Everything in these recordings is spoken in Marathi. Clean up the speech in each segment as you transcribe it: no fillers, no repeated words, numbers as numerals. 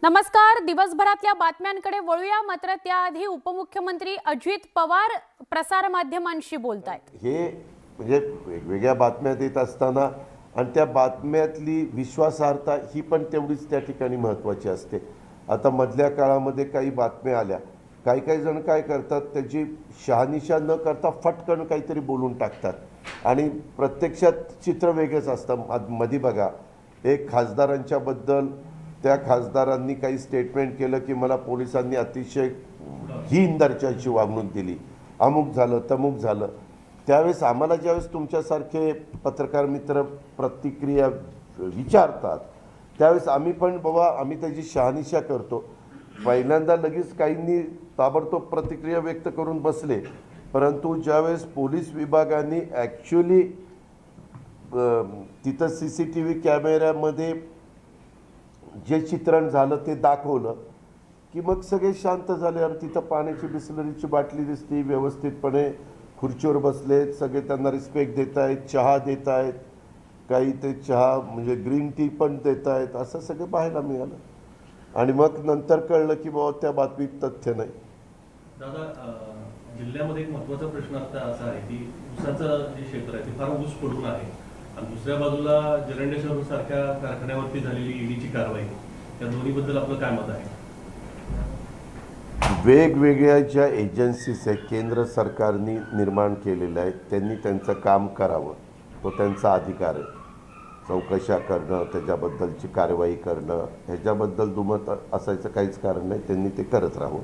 नमस्कार. दिवसभरातल्या बातम्यांकडे वळूया. मात्र त्याआधी उपमुख्यमंत्री अजित पवार प्रसार माध्यमांशी बोलतायत. हे म्हणजे वेगवेगळ्या बातम्या देत असताना आणि त्या बातम्यातली विश्वासार्हता ही पण तेवढीच त्या ठिकाणी महत्त्वाची असते. आता मधल्या काळामध्ये काही बातम्या आल्या, काही जण काय करतात, त्याची शहानिशा न करता फटकन काहीतरी बोलून टाकतात आणि प्रत्यक्षात चित्र वेगळंच असतं. मध्ये बघा, एक खासदारांच्या बद्दल त्या खासदारांनी काही स्टेटमेंट केलं की मला पोलिसांनी अतिशय हीन दर्जाची वागणूक दिली, अमुक झालं तमुक झालं. त्यावेळेस आम्हाला ज्यावेळेस तुमच्यासारखे पत्रकार मित्र प्रतिक्रिया विचारतात त्यावेळेस आम्ही पण बाबा आम्ही त्याची शहानिशा करतो. पहिल्यांदा लगेच काहींनी ताबडतोब प्रतिक्रिया व्यक्त करून बसले, परंतु ज्यावेळेस पोलीस विभागाने ॲक्च्युली तिथं CCTV कॅमेऱ्यामध्ये जे चित्रण झालं ते दाखवलं की मग सगळे शांत झाले. आणि तिथं पाण्याची बिस्लरीची बाटली दिसती, व्यवस्थितपणे खुर्चीवर बसलेत, सगळे त्यांना रिस्पेक्ट देत आहेत, चहा देत आहेत, काही ते चहा म्हणजे ग्रीन टी पण देत आहेत, असं सगळं पाहायला मिळालं. आणि मग नंतर कळलं की बाबा त्या बातमीत तथ्य नाही. दादा, जिल्ह्यामध्ये एक महत्त्वाचा प्रश्न आता असा आहे की ऊसाचं जे क्षेत्र आहे ते फार ऊस पडून आहे आणि दुसऱ्या बाजूला जरंडेश्वर सारख्या कारखान्यावरती झालेली ईडीची कारवाई, त्या दोन्हीबद्दल आपलं काय मत आहे? वेगवेगळ्या ज्या एजन्सीज आहेत केंद्र सरकारने निर्माण केलेल्या आहेत त्यांनी त्यांचं काम करावं, तो त्यांचा अधिकार आहे. चौकशा करणं, त्याच्याबद्दलची कारवाई करणं, ह्याच्याबद्दल दुमत असायचं काहीच कारण नाही, त्यांनी ते करत राहावं.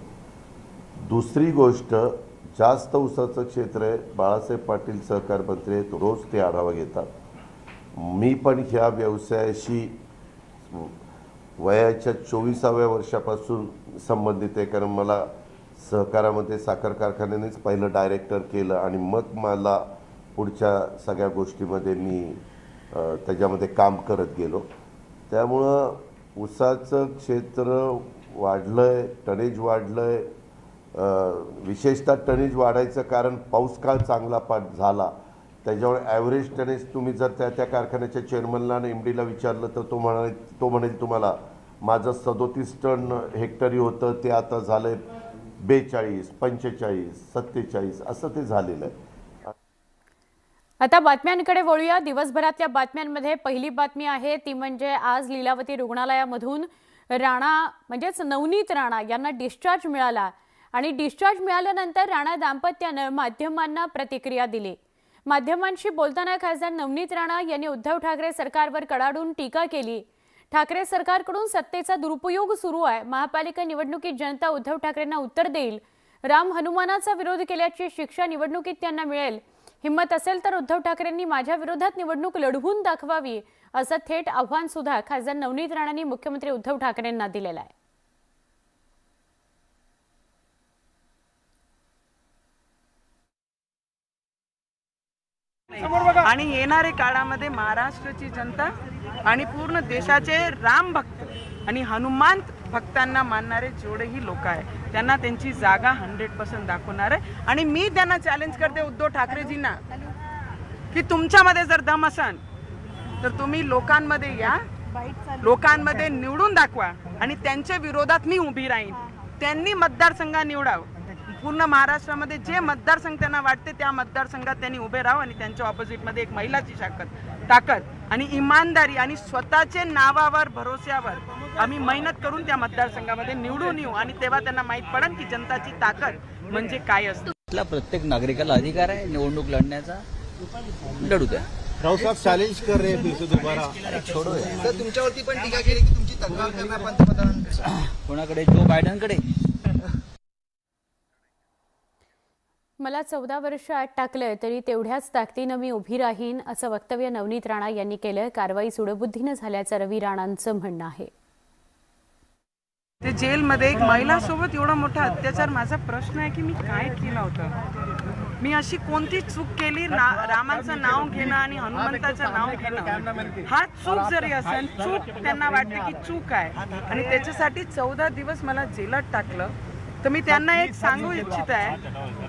दुसरी गोष्ट, जास्त ऊसाचं क्षेत्र आहे, बाळासाहेब पाटील सहकार मंत्री आहेत, रोज ते आढावा घेतात. मी पण ह्या व्यवसायाशी वयाच्या 24व्या वर्षापासून संबंधित आहे, कारण मला सहकारामध्ये साखर कारखान्यानेच पहिलं डायरेक्टर केलं आणि मग मला पुढच्या सगळ्या गोष्टीमध्ये मी त्याच्यामध्ये काम करत गेलो. त्यामुळं ऊसाचं क्षेत्र वाढलं आहे, टनेज वाढलं आहे. विशेषतः टनेज वाढायचं कारण पाऊस काळ चांगला झाला, त्याच्यामुळे ॲव्हरेज टनेज तुम्ही जर त्या कारखान्याच्या चेअरमनला आणि MDला विचारलं तर तो म्हणेल तुम्हाला माझं 37 टन हेक्टरी होतं ते आता झालं आहे 42, 45, 47 असं ते झालेलं आहे. आता बातम्यांकडे वळूया. दिवसभरातल्या बातम्यांमध्ये पहिली बातमी आहे ती म्हणजे आज लीलावती रुग्णालयामधून राणा म्हणजेच नवनीत राणा यांना डिस्चार्ज मिळाला आणि डिस्चार्ज मिळाल्यानंतर राणा दाम्पत्यानं माध्यमांना प्रतिक्रिया दिली. माध्यमांशी बोलताना खासदार नवनीत राणा यांनी उद्धव ठाकरे सरकारवर कडाडून टीका केली. ठाकरे सरकारकडून सत्तेचा दुरुपयोग सुरू आहे. महापालिका निवडणुकीत जनता उद्धव ठाकरेंना उत्तर देईल. राम हनुमानाचा विरोध केल्याची शिक्षा निवडणुकीत त्यांना मिळेल. हिम्मत असेल तर उद्धव ठाकरेंनी माझ्या विरोधात निवडणूक लढवून दाखवावी, असं थेट आव्हान सुद्धा खासदार नवनीत राणांनी मुख्यमंत्री उद्धव ठाकरेंना दिलेलं आहे. आणि येणाऱ्या काळामध्ये महाराष्ट्राची जनता आणि पूर्ण देशाचे राम भक्त आणि हनुमान भक्तांना मानणारे जेवढेही लोक आहेत त्यांना त्यांची जागा 100% दाखवणार आहे. आणि मी त्यांना चॅलेंज करते उद्धव ठाकरेजींना की तुमच्यामध्ये जर दम असेल तर तुम्ही लोकांमध्ये या, लोकांमध्ये निवडून दाखवा आणि त्यांच्या विरोधात मी उभी राहीन. त्यांनी मतदारसंघ निवडावं. पूर्ण महाराष्ट्रामध्ये जे मतदारसंघ त्यांना वाटते त्या मतदारसंघात त्यांनी उभे राहावं आणि त्यांच्या ऑपोजिटमध्ये एक महिलाची ताकद आणि इमानदारी आणि स्वतःचे नावावर भरोश्यावर आम्ही मेहनत करून त्या मतदारसंघामध्ये निवडून येऊ आणि तेव्हा त्यांना माहीत पडेल की जनताची ताकद म्हणजे काय असते. प्रत्येक नागरिकाला अधिकार आहे निवडणूक लढण्याचा, लढू द्या. राव साहब चॅलेंज कर रहे फिर से दोबारा. छोडो सर तुमच्यावरती पण टीका केली की तुमची तक्रार करणार पंतप्रधानांकडे. कोणाकडे? जो बायडनकडे. मला 14 वर्ष आत टाकलंय तरी तेवढ्याच ताकदीनं मी उभी राहीन, असं वक्तव्य नवनीत राणा यांनी केलं. कारवाई सुडबुद्धीनं झाल्याचं रवी राणांचं म्हणणं आहे. ते जेलमध्ये एक महिलासोबत एवढा मोठा अत्याचार. माझा प्रश्न आहे की मी काय केलं होतं? मी अशी कोणती चूक केली? रामाचं नाव घेणं आणि हनुमंताचं नाव घेणं हा चूक जरी असेल, चूक त्यांना वाटते की चूक आहे आणि त्याच्यासाठी 14 दिवस मला जेलात टाकलं. तर मी त्यांना एक सांगू इच्छित आहे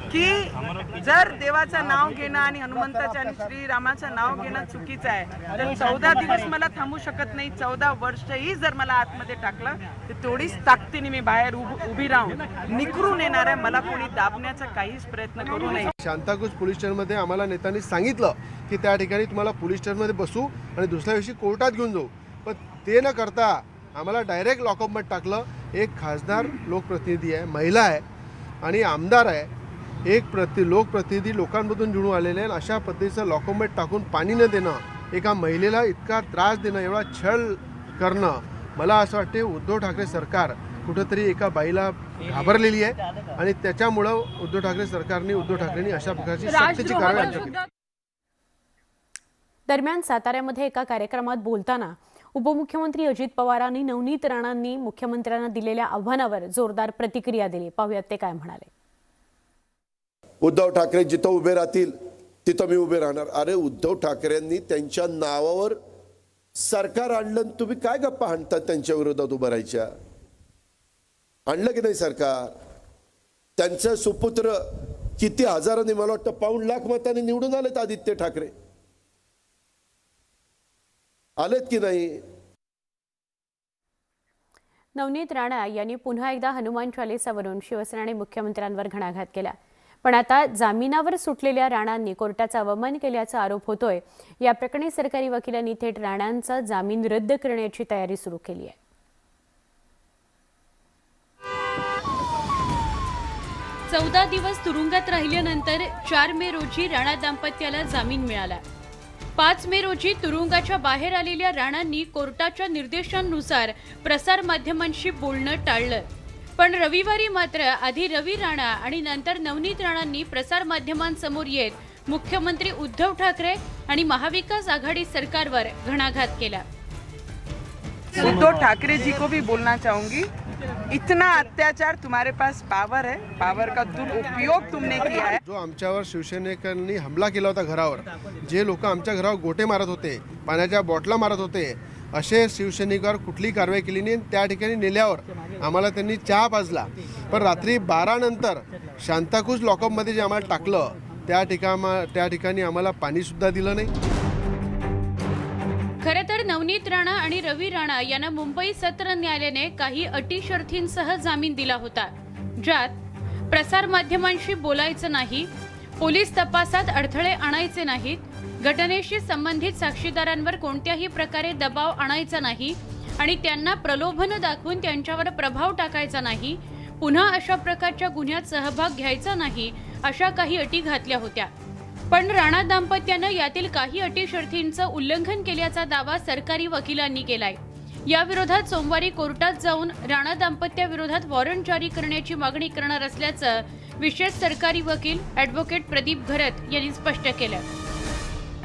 की जर देवाचं नाव घेणं आणि हनुमंताचं आणि श्रीरामाचं नाव घेणं चुकीचं आहे तर 14 दिवस मला थांबू शकत नाही. 14 वर्षही जर मला आतमध्ये टाकलं तर तेवढीच ताकदीने मी बाहेर उभी राहून निखरून येणार आहे. मला कोणी दाबण्याचा काहीच प्रयत्न करू नये. शांताक्रूज पोलीस स्टेशनमध्ये आम्हाला नेत्यांनी सांगितलं की त्या ठिकाणी तुम्हाला पोलीस स्टेशनमध्ये बसू आणि दुसऱ्या दिवशी कोर्टात घेऊन जाऊ, पण ते न करता आम्हाला डायरेक्ट लॉकअपमध्ये टाकलं. एक खासदार लोकप्रतिनिधी आहे, महिला आहे आणि आमदार आहे, एक लोकप्रतिनिधी लोकांमधून जुळून आलेले आहे. अशा पद्धतीचं लॉकअपमध्ये टाकून पाणी न देणं, एका महिलेला इतका त्रास देणं, एवढा छळ करणं, मला असं वाटते उद्धव ठाकरे सरकार कुठंतरी एका बाईला घाबरलेली आहे आणि त्याच्यामुळं उद्धव ठाकरे सरकारने उद्धव ठाकरेंनी अशा प्रकारची सक्तीची कारवाई केली. दरम्यान साताऱ्यामध्ये एका कार्यक्रमात बोलताना उपमुख्यमंत्री अजित पवारांनी नवनीत राणांनी मुख्यमंत्र्यांना दिलेल्या आव्हानावर जोरदार प्रतिक्रिया दिली. पाहूयात ते काय म्हणाले. उद्धव ठाकरे जिथं उभे राहतील तिथं मी उभे राहणार. अरे उद्धव ठाकरेंनी त्यांच्या नावावर सरकार आणलं, तुम्ही काय गप्पा हाणतात त्यांच्या विरोधात उभं राहायच्या? आणलं की नाही सरकार? त्यांचे सुपुत्र किती हजारांनी, मला वाटतं 1.5 लाख मतांनी निवडून आलेत आदित्य ठाकरे. आलेत की नाही? नवनीत राणा यांनी पुन्हा एकदा हनुमान चालीसावरून शिवसेना आणि मुख्यमंत्र्यांवर घणाघात केला. पण आता जामिनावर सुटलेल्या राणांनी कोर्टाचा अवमान केल्याचा आरोप होतोय. या प्रकरणी सरकारी वकिलांनी थेट राणांचा जामीन रद्द करण्याची तयारी सुरू केली आहे. चौदा दिवस तुरुंगात राहिल्यानंतर 4 मे रोजी राणा दाम्पत्याला जामीन मिळाला. 5 मे रोजी तुरुंगाच्या बाहेर आलेल्या राणांनी कोर्टाच्या निर्देशांनुसार प्रसारमाध्यमांशी बोलणं टाळलं. पण रविवारी मात्र आधी रवी राणा आणि नंतर नवनीत राणांनी प्रसारमाध्यमांसमोर येत मुख्यमंत्री उद्धव ठाकरे आणि महाविकास आघाडी सरकारवर घणाघात केला. उद्धव ठाकरे जी को भी बोलना चाहूंगी, इतना अत्याचार तुम्हारे पास पावर है, पावर का दुरुपयोग तुमने किया है. जो आमच्यावर शिवसैनिकांनी हमला केला होता घरावर, जे लोक आमच्या घरावर गोटे मारत होते, पाण्याच्या बॉटला मारत होते, असे शिवसैनिकावर कुठली कारवाई केली नाही. त्या ठिकाणी नेल्यावर आम्हाला त्यांनी चहा पाजला. पण रात्री 12 नंतर शांताक्रूज लॉकअपमध्ये जे आम्हाला टाकलं त्या ठिकाणी आम्हाला पाणीसुद्धा दिलं नाही. खरं तर नवनीत राणा आणि रवी राणा यांना मुंबई सत्र न्यायालयाने काही अटी शर्थींसह जामीन दिला होता, ज्यात प्रसारमाध्यमांशी बोलायचं नाही, पोलीस तपासात अडथळे आणायचे नाहीत, घटनेशी संबंधित साक्षीदारांवर कोणत्याही प्रकारे दबाव आणायचा नाही आणि त्यांना प्रलोभन दाखवून त्यांच्यावर प्रभाव टाकायचा नाही, पुन्हा अशा प्रकारच्या गुन्ह्यात सहभाग घ्यायचा नाही, अशा काही अटी घातल्या होत्या. पण राणा दाम्पत्यानं यातील काही अटी शर्थींचं उल्लंघन केल्याचा दावा सरकारी वकिलांनी केलाय. या विरोधात सोमवारी कोर्टात जाऊन राणा दाम्पत्याविरोधात वॉरंट जारी करण्याची मागणी करणार असल्याचं विशेष सरकारी वकील ॲडव्होकेट प्रदीप घरत यांनी स्पष्ट केलं.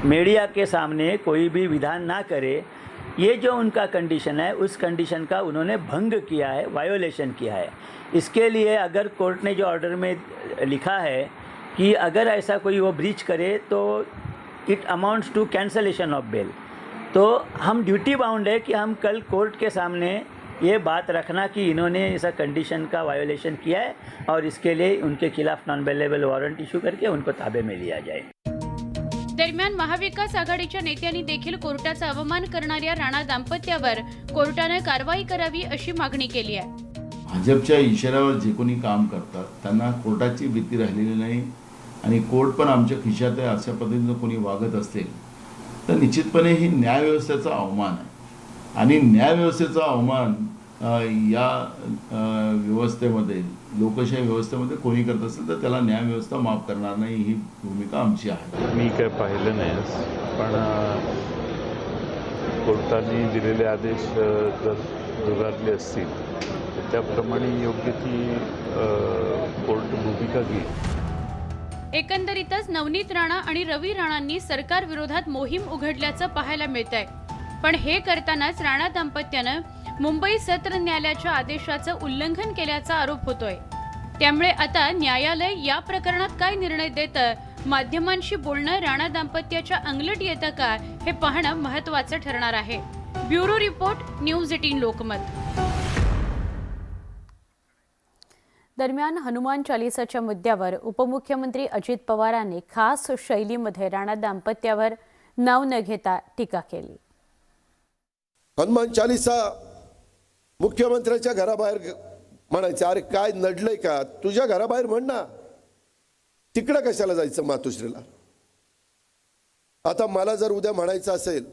मीडिया के सामने कोई भी विधान ना करे, ये जो उनका कंडीशन है उस कंडीशन का उन्होंने भंग किया है, वायोलेशन किया है. इसके लिए अगर कोर्ट ने जो ऑर्डर में लिखा है कि अगर ऐसा कोई वो ब्रीच करे तो it amounts to cancellation of bail, तो हम ड्यूटी बाउंड है कि हम कल कोर्ट के सामने ये बात रखना कि इन्होंने ऐसा कंडीशन का वायोलेशन किया है और इसके लिए उनके खिलाफ नॉन बेलेबल वारंट इशू करके उनको ताबे में लिया जाए. दरम्यान महाविकास आघाडीच्या नेत्यांनी देखील कोर्टाचा अवमान करणाऱ्या राणा दाम्पत्यावर कोर्टाने कारवाई करावी अशी मागणी केली आहे. भाजपच्या इशाऱ्यावर जे कोणी काम करतात त्यांना कोर्टाची भीती राहिलेली नाही आणि कोर्ट पण आमच्या खिशात आहे अशा पद्धतीनं कोणी वागत असेल तर निश्चितपणे ही न्यायव्यवस्थेचा अवमान आहे आणि न्यायव्यवस्थेचा अवमान या व्यवस्थेमध्ये, लोकशाही व्यवस्थेमध्ये कोणी करत असेल तर त्याला न्यायव्यवस्था माफ करणार नाही, ही भूमिका आमची आहे. मी काय पाहिलं नाही, पण कोर्टाने दिलेले आदेश जर जुगारले असतील तर त्याप्रमाणे योग्य ती कोर्ट भूमिका घेईल. एकंदरीतच नवनीत राणा आणि रवी राणांनी सरकार विरोधात मोहीम उघडल्याचं पाहायला मिळतंय. पण हे करतानाच राणा दाम्पत्यानं मुंबई सत्र न्यायालयाच्या आदेशाचं उल्लंघन केल्याचा आरोप होतोय. त्यामुळे आता न्यायालय या प्रकरणात काय निर्णय देतं, माध्यमांशी बोलणं राणा दाम्पत्याच्या अंगलट येतं का हे पाहणं महत्त्वाचं ठरणार आहे. Bureau report, news 18 Lokmat. दरम्यान हनुमान चालिसाच्या मुद्द्यावर उपमुख्यमंत्री अजित पवारांनी खास शैलीमध्ये राणा दाम्पत्यावर नाव न घेता टीका केली. हनुमान चालिसा मुख्यमंत्र्याच्या घराबाहेर म्हणायचं, अरे काय नडलंय का, तुझ्या घराबाहेर म्हण ना, तिकडं कशाला जायचं मातोश्रीला. आता मला जर उद्या म्हणायचं असेल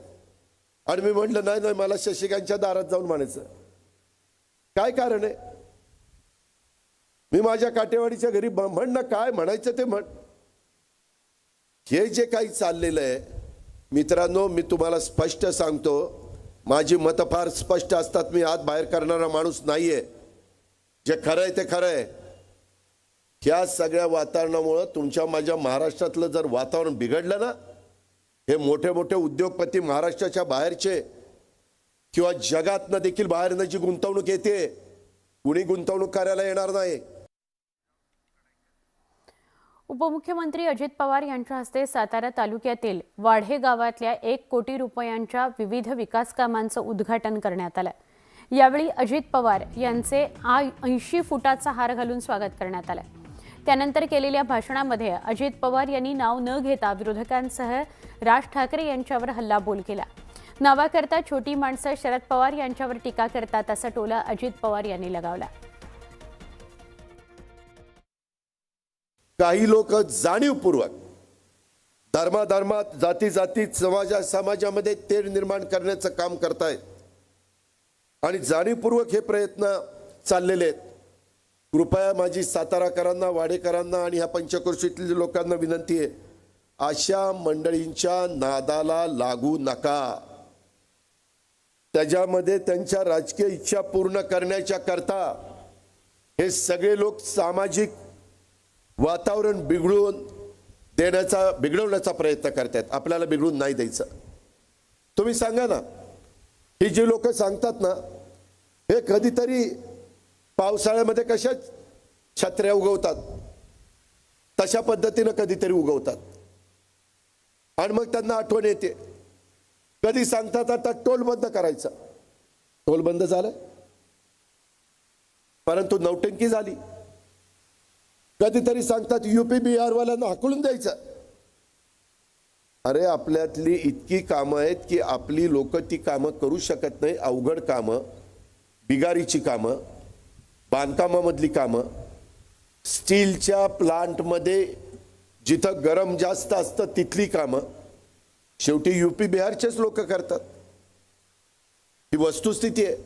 आणि मी म्हटलं नाही नाही मला शशिकांतच्या दारात जाऊन म्हणायचं, काय कारण आहे. मी माझ्या काटेवाडीच्या घरी म्हण ना, काय म्हणायचं ते म्हण. हे जे काही चाललेलं आहे मित्रांनो, मी तुम्हाला स्पष्ट सांगतो, माझी मतं फार स्पष्ट असतात. मी आत बाहेर करणारा माणूस नाहीये. जे खरं आहे ते खरं आहे. ह्या सगळ्या वातावरणामुळं तुमच्या माझ्या महाराष्ट्रातलं जर वातावरण बिघडलं ना, हे मोठे मोठे उद्योगपती महाराष्ट्राच्या बाहेरचे किंवा जगातनं देखील बाहेरनं जी गुंतवणूक येते, कुणी गुंतवणूक करायला येणार नाही. उपमुख्यमंत्री अजित पवार यांच्या हस्ते सातारा तालुक्यातील वाढे गावातल्या 1 कोटी रुपयांच्या विविध विकास कामांचं उद्घाटन करण्यात आलं. यावेळी अजित पवार यांचे 80 फुटाचा हार घालून स्वागत करण्यात आलं. त्यानंतर केलेल्या भाषणामध्ये अजित पवार यांनी नाव न घेता विरोधकांसह राज ठाकरे यांच्यावर हल्लाबोल केला. नावाकरता छोटी माणसं शरद पवार यांच्यावर टीका करतात असा टोला अजित पवार यांनी लगावला. काही लोक जाणीवपूर्वक धर्मात जाती जातीत समाजामध्ये तेढ निर्माण करण्याचं काम करतायत आणि जाणीवपूर्वक हे प्रयत्न चाललेले आहेत. कृपया माझी साताराकरांना, वाडेकरांना आणि ह्या पंचक्रोशीतील लोकांना विनंती आहे, अशा मंडळींच्या नादाला लागू नका. त्याच्यामध्ये त्यांच्या राजकीय इच्छा पूर्ण करण्याच्या करता हे सगळे लोक सामाजिक वातावरण बिघडवण्याचा प्रयत्न करतात. आपल्याला बिघडून नाही द्यायचं. तुम्ही सांगा ना, ही जी लोक सांगतात ना, हे कधीतरी पावसाळ्यामध्ये कशा छत्र्या उगवतात तशा पद्धतीनं कधीतरी उगवतात आणि मग त्यांना आठवण येते. कधी सांगतात आता टोल बंद करायचा, टोल बंद झालं परंतु नौटंकी झाली. कधीतरी सांगतात UP बिहार वाल्यांना हाकलून द्यायचं. अरे आपल्यातली इतकी कामं आहेत की आपली लोक ती कामं करू शकत नाही. अवघड कामं, बिगारीची कामं, बांधकामामधली कामं, स्टीलच्या प्लांटमध्ये जिथं गरम जास्त असतं तिथली कामं शेवटी UP बिहारचेच लोक करतात. ही वस्तुस्थिती आहे.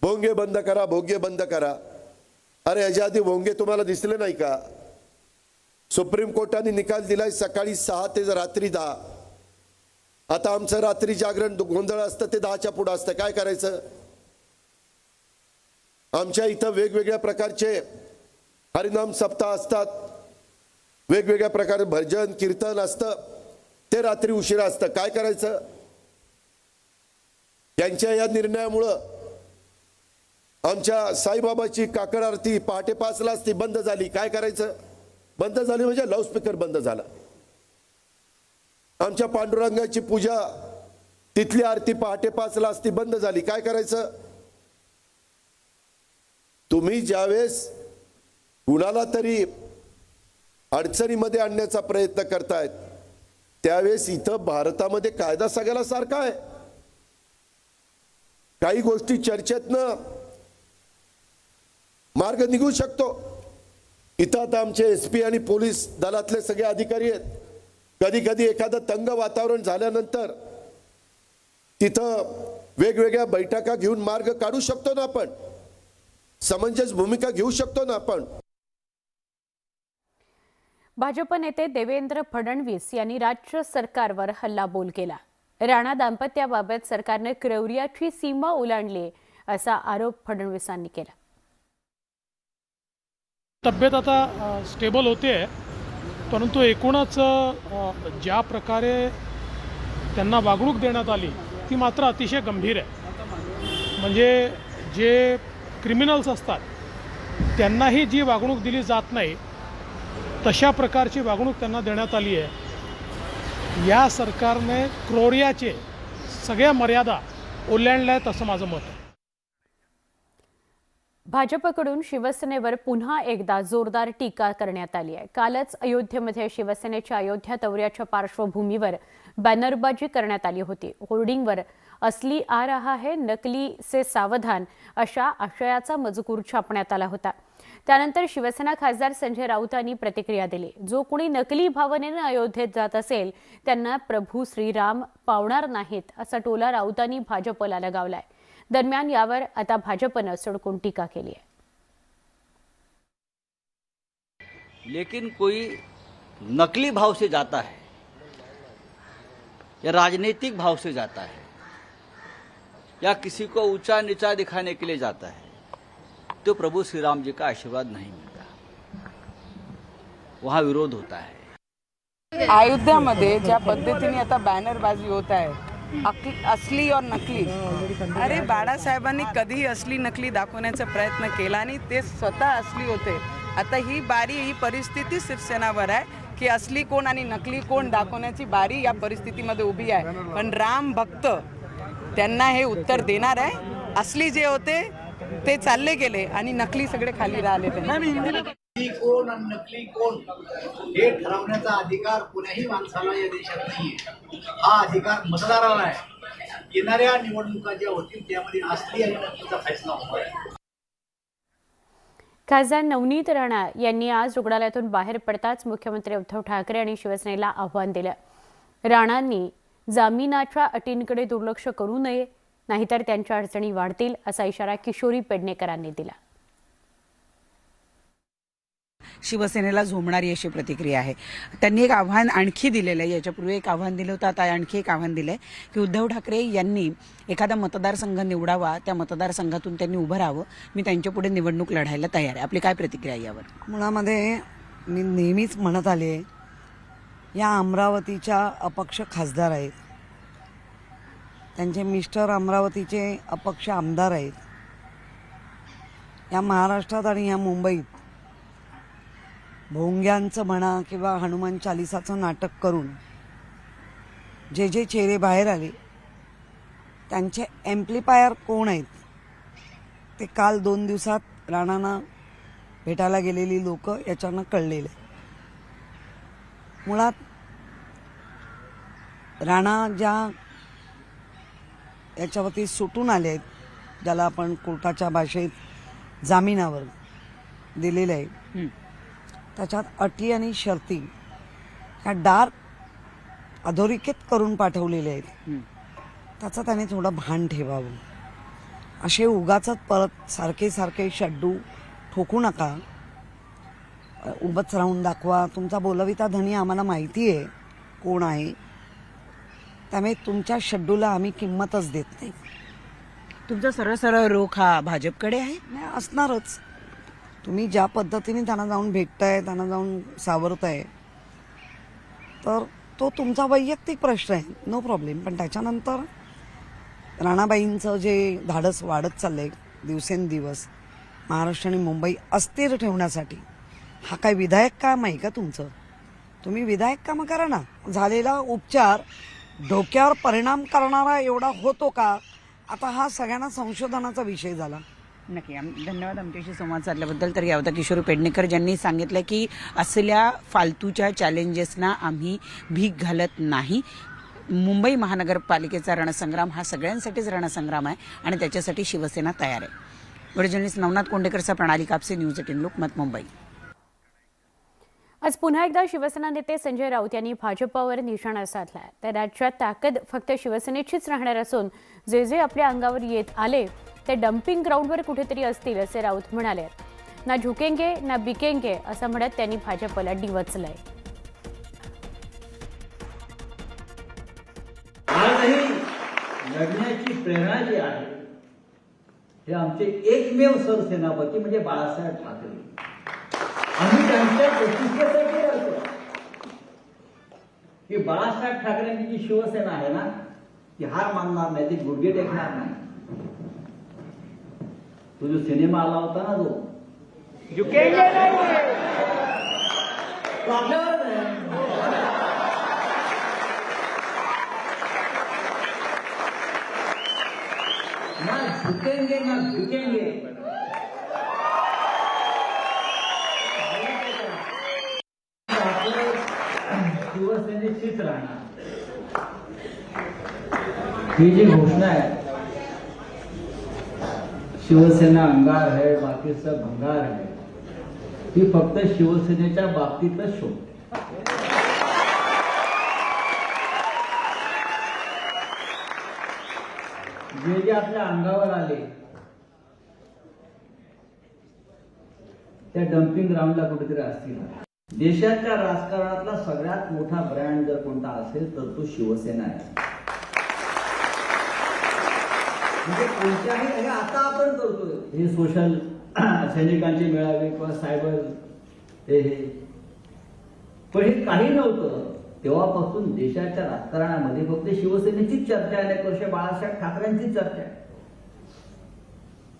भोंगे बंद करा, भोगे बंद करा. अरे याच्या आधी भोंगे तुम्हाला दिसले नाही का? सुप्रीम कोर्टाने निकाल दिलाय सकाळी 6 ते रात्री 10. आता आमचं रात्री जागरण गोंधळ असतं ते 10च्या पुढे असतं. काय करायचं? आमच्या इथं वेगवेगळ्या प्रकारचे हरिनाम सप्ताह असतात, वेगवेगळ्या प्रकारे भजन कीर्तन असतं, ते रात्री उशिरा असतं. काय करायचं? यांच्या या निर्णयामुळं आमच्या साईबाबाची काकड आरती पहाटे 5ला असती, बंद झाली. काय करायचं? बंद झाली म्हणजे लाऊडस्पीकर बंद झाला. आमच्या पांडुरंगाची पूजा तिथली आरती पहाटे 5ला असती, बंद झाली. काय करायचं? तुम्ही ज्यावेळेस कुणाला तरी अडचणीमध्ये आणण्याचा प्रयत्न करतायत त्यावेळेस इथं भारतामध्ये कायदा सगळ्याला सारखा आहे. काही गोष्टी चर्चेतनं मार्ग निघू शकतो. इथं आता आमचे SP आणि पोलीस दलातले सगळे अधिकारी आहेत. कधी कधी एखादं तंग वातावरण झाल्यानंतर तिथं वेगवेगळ्या बैठका घेऊन मार्ग काढू शकतो ना आपण, समंजस भूमिका घेऊ शकतो ना आपण. भाजप नेते देवेंद्र फडणवीस यांनी राज्य सरकारवर हल्लाबोल केला. राणा दाम्पत्याबाबत सरकारने क्रौर्याची सीमा ओलांडली असा आरोप फडणवीसांनी केला. तब्येत आता स्टेबल होते, परंतु एकूणच ज्या प्रकारे त्यांना वागणूक देण्यात आली ती मात्र अतिशय गंभीर आहे. म्हणजे जे क्रिमिनल्स असतात त्यांनाही जी वागणूक दिली जात नाही तशा प्रकारची वागणूक त्यांना देण्यात आली आहे. या सरकारने क्रौर्याचे सगळ्या मर्यादा ओलांडल्या आहेत असं माझं मत आहे. भाजपकडून शिवसेनेवर पुन्हा एकदा जोरदार टीका करण्यात आली आहे. कालच अयोध्येमध्ये शिवसेनेच्या अयोध्या दौऱ्याच्या पार्श्वभूमीवर बॅनरबाजी करण्यात आली होती. होर्डिंगवर असली आ रहा है, नकली से सावधान अशा आशयाचा मजकूर छापण्यात आला होता. त्यानंतर शिवसेना खासदार संजय राऊतांनी प्रतिक्रिया दिली. जो कोणी नकली भावनेने अयोध्येत जात असेल त्यांना प्रभू श्रीराम पावणार नाहीत असा टोला राऊतांनी भाजपला लगावलाय. दरम्यान यावर आता भाजपनं सडकून टीका केली आहे. लेकिन कोई नकली भाव से जाता है या राजनीतिक भाव से जाता है या किसी को ऊंचा नीचा दिखाने के लिए जाता है तो प्रभु श्री राम जी का आशीर्वाद नहीं मिलता, वहाँ विरोध होता है. अयोध्यामध्ये ज्या पद्धतीने आता बॅनरबाजी होत आहे, असली और नकली, अरे बाळासाहेबांनी कधी असली नकली दाखवण्याचा प्रयत्न केला नाही. ते स्वतः असली होते. आता ही बारी, ही परिस्थिती शिवसेनावर आहे की असली कोण आणि नकली कोण दाखवण्याची बारी या परिस्थितीमध्ये उभी आहे. पण राम भक्त त्यांना हे उत्तर देणार आहे. असली जे होते ते चालले गेले आणि नकली सगळे खाली राहिले. कोण आणि नकली कोण हे ठरवण्याचा अधिकार कुणाही माणसाला या देशात नाहीये. हा अधिकार मतदाराला आहे. येणाऱ्या निवडणुका ज्या होतील त्यामध्ये असली आणि नकलीचा फैसला होणार आहे. खासदार नवनीत राणा यांनी आज रुग्णालयातून बाहेर पडताच मुख्यमंत्री उद्धव ठाकरे आणि शिवसेनेला आव्हान दिलं. राणांनी जामिनाच्या अटींकडे दुर्लक्ष करू नये, नाहीतर त्यांच्या अडचणी वाढतील असा इशारा किशोरी पेडणेकरांनी दिला. शिवसेनेला झोमणारी अशी प्रतिक्रिया आहे. त्यांनी एक आव्हान आणखी दिलेलं आहे. याच्यापूर्वी एक आव्हान दिलं होतं, आता आणखी एक आव्हान दिलं आहे की उद्धव ठाकरे यांनी एखादा मतदारसंघ निवडावा, त्या मतदारसंघातून त्यांनी उभं राहावं. मी त्यांच्यापुढे निवडणूक लढायला तयार आहे. आपली काय प्रतिक्रिया यावर? मुळामध्ये मी नेहमीच म्हणत आले, या अमरावतीच्या अपक्ष खासदार आहेत, त्यांचे मिस्टर अमरावतीचे अपक्ष आमदार आहेत. या महाराष्ट्रात आणि या मुंबईत भोंग्यांचं म्हणा किंवा हनुमान चालिसाचं नाटक करून जे जे चेहरे बाहेर आले त्यांचे ॲम्प्लिफायर कोण आहेत ते काल 2 दिवसात राणांना भेटायला गेलेली लोक याच्यानं कळलेले. मुळात राणा ज्या याच्यावरती सुटून आले आहेत, ज्याला आपण कोर्टाच्या भाषेत जामिनावर दिलेलं आहे, त्याच्यात अटी आणि शर्ती ह्या डार्क अधोरेखित करून पाठवलेले आहेत. त्याचं त्याने थोडं भान ठेवावं. असे उगाचच परत सारखे सारखे शड्डू ठोकू नका. उभंच राहून दाखवा. तुमचा बोलविता धनी आम्हाला माहिती आहे कोण आहे, त्यामुळे तुमच्या शड्डूला आम्ही किंमतच देत नाही. तुमचा सरळ सरळ रोख हा भाजपकडे आहे? नाही, असणारच. तुम्ही ज्या पद्धतीने त्यांना जाऊन भेटताय, त्यांना जाऊन सावरताय, तर तो तुमचा वैयक्तिक प्रश्न आहे, नो प्रॉब्लेम. पण त्याच्यानंतर राणाबाईंचं जे धाडस वाढत चाललंय दिवसेंदिवस महाराष्ट्र आणि मुंबई अस्थिर ठेवण्यासाठी, हा काय विधायक काम आहे का तुमचं? तुम्ही विधायक कामं करा ना. झालेला उपचार डोक्यावर परिणाम करणारा एवढा होतो का? आता हा सगळ्यांना संशोधनाचा विषय झाला. नक्की. धन्यवाद आमच्याशी संवाद साधल्याबद्दल. तर यावता किशोरी पेडणेकर ज्यांनी सांगितलं की असल्या फालतूच्या चॅलेंजेसना आम्ही भीक घालत नाही. मुंबई महानगरपालिकेचा रणसंग्राम हा सगळ्यांसाठीच रणसंग्राम आहे आणि त्याच्यासाठी शिवसेना तयार आहे. व्हिडिओ जर्नलिस्ट नवनाथ कोंडेकरचा, प्रणाली कापसे, न्यूज 18 लोकमत, मुंबई. आज पुन्हा एकदा शिवसेना नेते संजय राऊत यांनी भाजपवर निशाणा साधला. तर राज्यात ताकद फक्त शिवसेनेचीच राहणार असून जे जे आपल्या अंगावर येत आले ते डम्पिंग ग्राउंडवर कुठेतरी असतील असे राऊत म्हणाले. ना झुकेंगे ना बिकेंगे असं म्हणत त्यांनी भाजपला डिवचलंय. आजही लढण्याची प्रेरणा जी आहे हे आमचे एकमेव सरसेनापती म्हणजे बाळासाहेब ठाकरे. आम्ही त्यांच्या प्रतिष्ठेसाठी करतो की बाळासाहेब ठाकरेंची जी शिवसेना आहे ना ती हार मानणार नाही, ती गुडघे टेकणार नाही. तो जो सिनेमा आला होता ना तो ना झुकेंगे ना झुकेंगे ही जी घोषणा आहे, शिवसेना अंगार है बाकी सब भंगार है, ही फक्त शिवसेनेच्या बाबतीतच शोभते. जे जे आपल्या अंगावर आले त्या डम्पिंग ग्राउंडला कुठेतरी असतील. देशाच्या राजकारणातला सगळ्यात मोठा ब्रँड जर कोणता असेल तर तो शिवसेना आहे. म्हणजे कोणत्याही हे आता आपण करतोय, हे सोशल सैनिकांचे मेळावे किंवा सायबर हे पण हे काही नव्हतं. तेव्हापासून देशाच्या राजकारणामध्ये फक्त शिवसेनेचीच चर्चा आहे. अनेक वर्ष बाळासाहेब ठाकरेंचीच चर्चा आहे.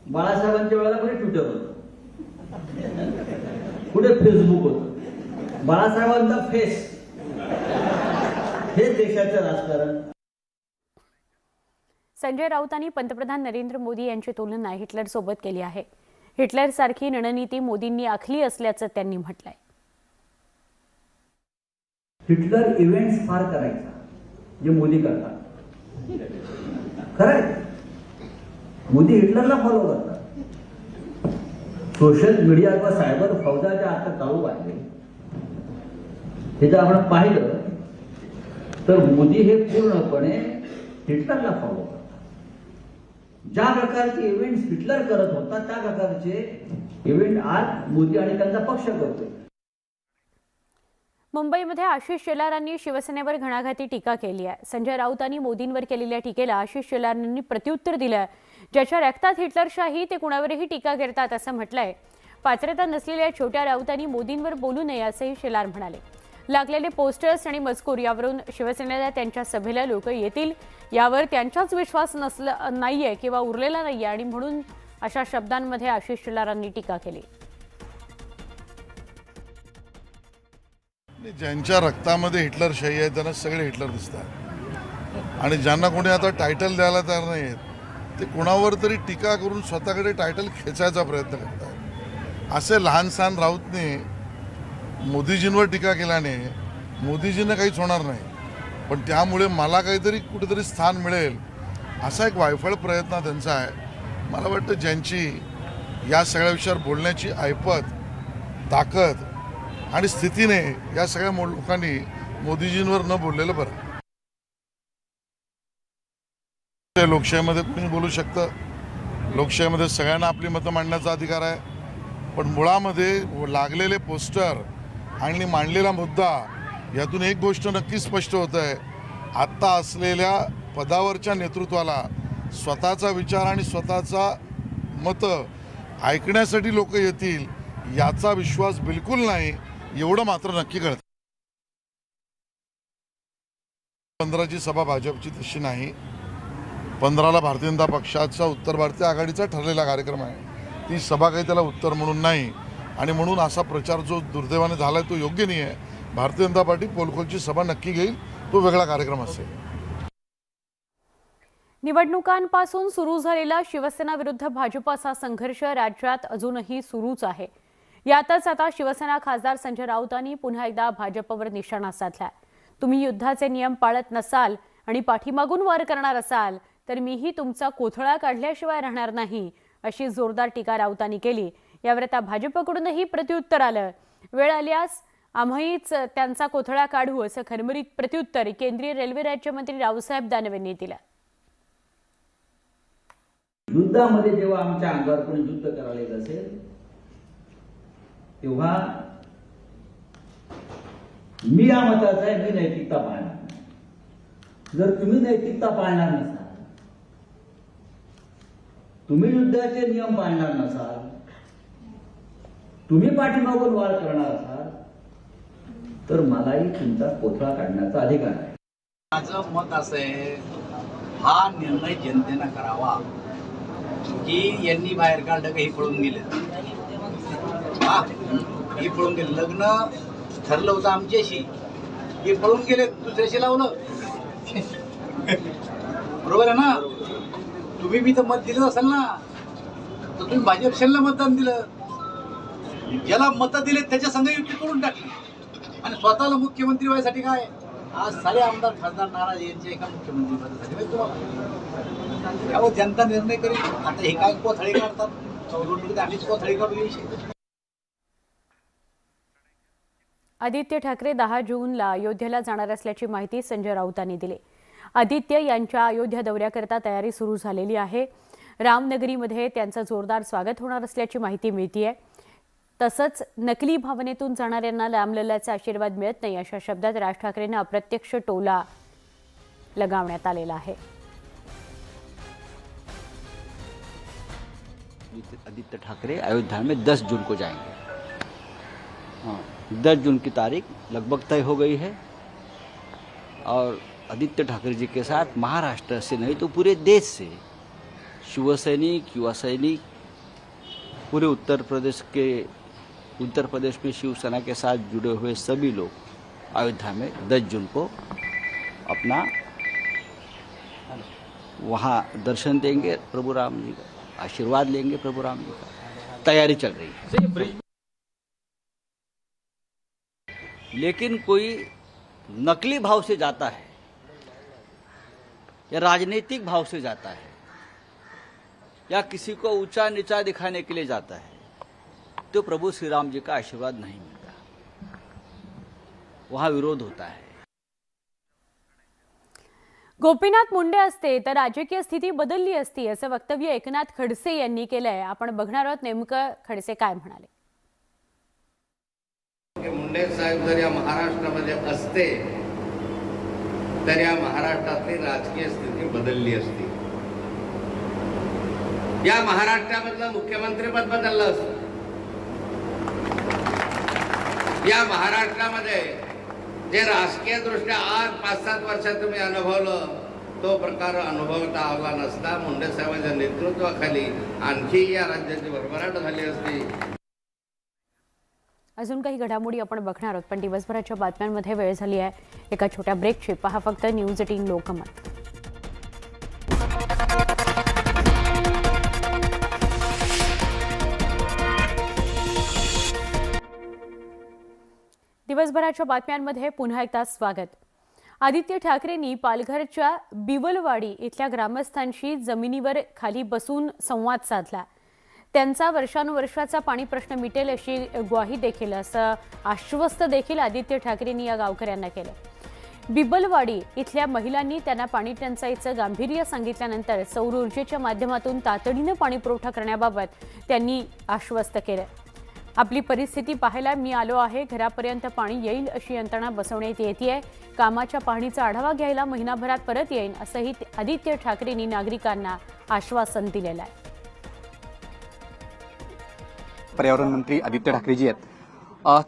बाळासाहेबांच्या वेळेला कुठे ट्विटर होतं, कुठे फेसबुक होतं. बाळासाहेबांचा फेस हे देशाचं राजकारण. संजय राऊतांनी पंतप्रधान नरेंद्र मोदी यांची तुलना हिटलर सोबत केली आहे. हिटलर सारखी रणनीती मोदींनी आखली असल्याचं त्यांनी म्हटलंय. हिटलर इव्हेंट्स फार करायचा जे मोदी करतात. खरंय, मोदी हिटलरला फॉलो करतात. सोशल मीडिया किंवा सायबर फौजा ज्या आता चालू आहे हे जर आपण पाहिलं तर मोदी हे पूर्णपणे हिटलरला फॉलो करतात. ज्या प्रकारचे इव्हेंट्स हिटलर करत होता त्या प्रकारचे इव्हेंट आज मोदी आणि त्यांचा पक्ष करतोय. मुंबईमध्ये आशिष शेलारांनी शिवसेनेवर घणाघाती टीका केली आहे. संजय राऊतांनी मोदींवर केलेल्या टीकेला आशिष शेलारांनी प्रत्युत्तर दिलं. ज्याच्या रक्तात हिटलरशाही ते कुणावरही टीका करतात असं म्हटलंय. पात्रता नसलेल्या छोट्या राऊतांनी मोदींवर बोलू नये असंही शेलार म्हणाले. लागलेले पोस्टर्स आणि मजकूर यावरून शिवसेनेला त्यांच्या सभेला लोक येतील यावर त्यांचाच विश्वास नाहीये किंवा उरलेला नाहीये आणि म्हणून अशा शब्दांमध्ये आशिष शेलारांनी टीका केली. ज्यांच्या रक्तामध्ये हिटलरशाही आहे त्यांना सगळे हिटलर दिसतात आणि ज्यांना कोणी आता टायटल द्यायला तयार नाही आहेत ते कुणावर तरी टीका करून स्वतःकडे टायटल खेचायचा प्रयत्न करतात. असे लहान सहान राऊतने मोदीजींवर टीका केल्याने मोदीजींना काहीच होणार नाही, पण त्यामुळे मला काहीतरी कुठेतरी स्थान मिळेल असा एक वायफळ प्रयत्न त्यांचा आहे. मला वाटतं ज्यांची या सगळ्या विषयावर बोलण्याची ऐपत, ताकद आणि स्थितीने या सगळ्या लोकांनी मोदीजींवर न बोललेलं बरं. लोकशाहीमध्ये कोणी बोलू शकतं, लोकशाहीमध्ये सगळ्यांना आपली मतं मांडण्याचा अधिकार आहे, पण मुळामध्ये लागलेले पोस्टर आणि मांडलेला मुद्दा यातून एक गोष्ट नक्की स्पष्ट होत आहे. आत्ता असलेल्या पदावरच्या नेतृत्वाला स्वतःचा विचार आणि स्वतःचा मतं ऐकण्यासाठी लोक येतील याचा विश्वास बिलकुल नाही, एवढं मात्र नक्की कळतं. 15ची सभा भाजपची तशी नाही. 15ला भारतीय जनता पक्षाचा उत्तर भारतीय आघाडीचा ठरलेला कार्यक्रम आहे. ती सभा काही त्याला उत्तर म्हणून नाही आणि म्हणून असा प्रचार जो दुर्दैवाने झाला तो योग्य नाही आहे. भारतीय जनता पार्टी पोलखोलची सभा नक्की घेईल, तो वेगळा कार्यक्रम असेल. निवडणुकांपासून सुरू झालेला शिवसेना विरुद्ध भाजपचा संघर्ष राज्यात अजूनही सुरूच आहे. यातच आता शिवसेना खासदार संजय राऊतांनी पुन्हा एकदा भाजपवर निशाणा साधला. तुम्ही युद्धाचे नियम पाळत नसाल आणि पाठीमागून वार करणार असाल तर मीही तुमचा कोथळा काढल्याशिवाय राहणार नाही, अशी जोरदार टीका राऊतांनी केली. यावर आता भाजपकडूनही प्रत्युत्तर आलं. वेळ आल्यास आम्हीच त्यांचा कोथळा काढू असं खरमरीत प्रत्युत्तर केंद्रीय रेल्वे राज्यमंत्री रावसाहेब दानवेंनी दिलं. युद्धामध्ये जेव्हा आमच्या अंगावर कोणी युद्ध करायला येत असेल तेव्हा मी या मताचा आहे, मी नैतिकता पाळणार नाही. जर तुम्ही नैतिकता पाळणार नसाल, तुम्ही युद्धाचे नियम पाळणार नसाल, तुम्ही पाठीमागून वार करणार असाल तर मलाही तुमचा कोथळा काढण्याचा अधिकार आहे. माझं मत असं आहे, हा निर्णय जनतेनं करावा की यांनी बाहेर काढलं का हे पळून गेले. हे पळून गेले, लग्न ठरलं होतं आमच्याशी, हे पळून गेले, दुसऱ्याशी लावलं. बरोबर आहे ना? तुम्ही बी तर मत दिलं असेल ना, तर तुम्ही भाजपला मतदान दिलं. ज्याला मतं दिले त्याच्या संघ युती करून टाकली आणि स्वतःला मुख्यमंत्री व्हायसाठी काय आज सारे आमदार खासदार नाराज यांचे एका मुख्यमंत्री पदासाठी म्हणजे तुम्हाला त्यावर जनता निर्णय करेल. आता हे काय कोथळे काढतात निवडणुकीत आम्हीच कोथळे काढू. आदित्य ठाकरे 10 जूनला अयोध्येला जाणार असल्याची माहिती संजय राऊतांनी दिली. आदित्य यांच्या अयोध्या दौऱ्याकरता तयारी सुरू झालेली आहे. रामनगरीमध्ये त्यांचं जोरदार स्वागत होणार असल्याची माहिती मिळतीये. तसंच नकली भावनेतून जाणाऱ्यांना रामलल्लाचा आशीर्वाद मिळत नाही अशा शब्दात राज ठाकरेंना अप्रत्यक्ष टोला लगावण्यात आलेला आहे. आदित्य ठाकरे अयोध्या में 10 जून को जाएंगे. हाँ, 10 जून की तारीख लगभग तय हो गई है और आदित्य ठाकरे जी के साथ महाराष्ट्र से नहीं तो पूरे देश से शिवसैनिक युवा सैनिक पूरे उत्तर प्रदेश में शिवसेना के साथ जुड़े हुए सभी लोग अयोध्या में 10 जून को अपना वहाँ दर्शन देंगे, प्रभु राम जी का आशीर्वाद लेंगे, प्रभु राम जी का तैयारी चल रही है. लेकिन कोई नकली भाव से जाता है या राजनीतिक भाव से जाता है या किसी को ऊंचा नीचा दिखाने के लिए जाता है तो प्रभु श्री राम जी का आशीर्वाद नहीं मिलता, वहां विरोध होता है. गोपीनाथ मुंडे असते तर राजकीय स्थिती बदलली असती असं वक्तव्य एकनाथ खडसे यांनी केलंय. आपण बघणार आहोत नेमकं खडसे काय म्हणाले. मुंडे साहेब जर या महाराष्ट्रामध्ये असते तर या महाराष्ट्रातली राजकीय स्थिती बदलली असती. या महाराष्ट्रामधलं मुख्यमंत्रीपद बदललं असतं. या महाराष्ट्रामध्ये जे राजकीय दृष्ट्या आज 5-7 वर्षात तुम्ही अनुभवलं तो प्रकार अनुभवता आला नसता. मुंडे साहेबांच्या नेतृत्वाखाली आणखी या राज्याची भरभराट झाली असती. अजून काही घडामोडी आपण बघणार आहोत पण दिवसभराच्या बातम्यांमध्ये वेळ झाली आहे एका छोट्या ब्रेकची. पहा फक्त न्यूज 18 लोकमत. दिवसभराच्या बातम्यांमध्ये पुन्हा एकदा स्वागत. आदित्य ठाकरेंनी पालघरच्या बिवलवाडी इथल्या ग्रामस्थांशी जमिनीवर खाली बसून संवाद साधला. त्यांचा वर्षानुवर्षाचा पाणी प्रश्न मिटेल अशी ग्वाही देखील असं आश्वस्त देखील आदित्य ठाकरेंनी या गावकऱ्यांना केलं. बिबलवाडी इथल्या महिलांनी त्यांना पाणी टंचाईचं गांभीर्य सांगितल्यानंतर सौर ऊर्जेच्या माध्यमातून तातडीनं पाणी पुरवठा करण्याबाबत त्यांनी आश्वस्त केलं. आपली परिस्थिती पाहायला मी आलो आहे, घरापर्यंत पाणी येईल अशी यंत्रणा बसवण्यात येतेय. कामाच्या पाहणीचा आढावा घ्यायला महिनाभरात परत येईन असंही आदित्य ठाकरेंनी नागरिकांना आश्वासन दिलेलं आहे. पर्यावरण मंत्री आदित्य ठाकरेजी आहेत.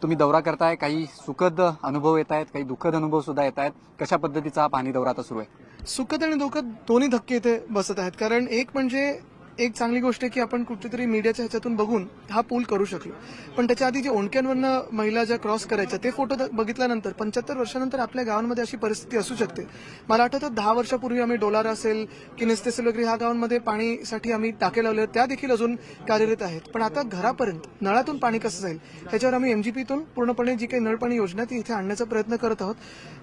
तुम्ही दौरा करताय, काही सुखद अनुभव येत आहेत, काही दुःखद अनुभव सुद्धा येत आहेत. कशा पद्धतीचा हा पाहणी दौरा आता सुरू आहे? सुखद आणि दुःखद दोन्ही धक्के इथे बसत आहेत. कारण एक म्हणजे एक चांगली गोष्ट आहे की आपण कुठेतरी मीडियाच्या ह्याच्यातून बघून हा पूल करू शकलो. पण त्याच्या आधी जे ओंडक्यांवरनं महिला ज्या क्रॉस करायच्या ते फोटो बघितल्यानंतर 75 वर्षानंतर आपल्या गावांमध्ये अशी परिस्थिती असू शकते. मला आठवतं 10 वर्षापूर्वी आम्ही डोलारा असेल की नेस्तेसेल वगैरे ह्या गावांमध्ये पाणीसाठी आम्ही टाके लावले, त्या देखील अजून कार्यरत आहेत. पण आता घरापर्यंत नळातून पाणी कसं जाईल ह्याच्यावर आम्ही एमजीपीतून पूर्णपणे जी काही नळपाणी योजना ती इथे आणण्याचा प्रयत्न करत आहोत.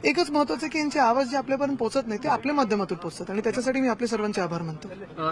एकच महत्वाचं की यांचे आवाज जे आपल्यापर्यंत पोहोचत नाही ते आपल्या माध्यमातून पोहोचतात आणि त्याच्यासाठी मी आपले सर्वांचे आभार मानतो.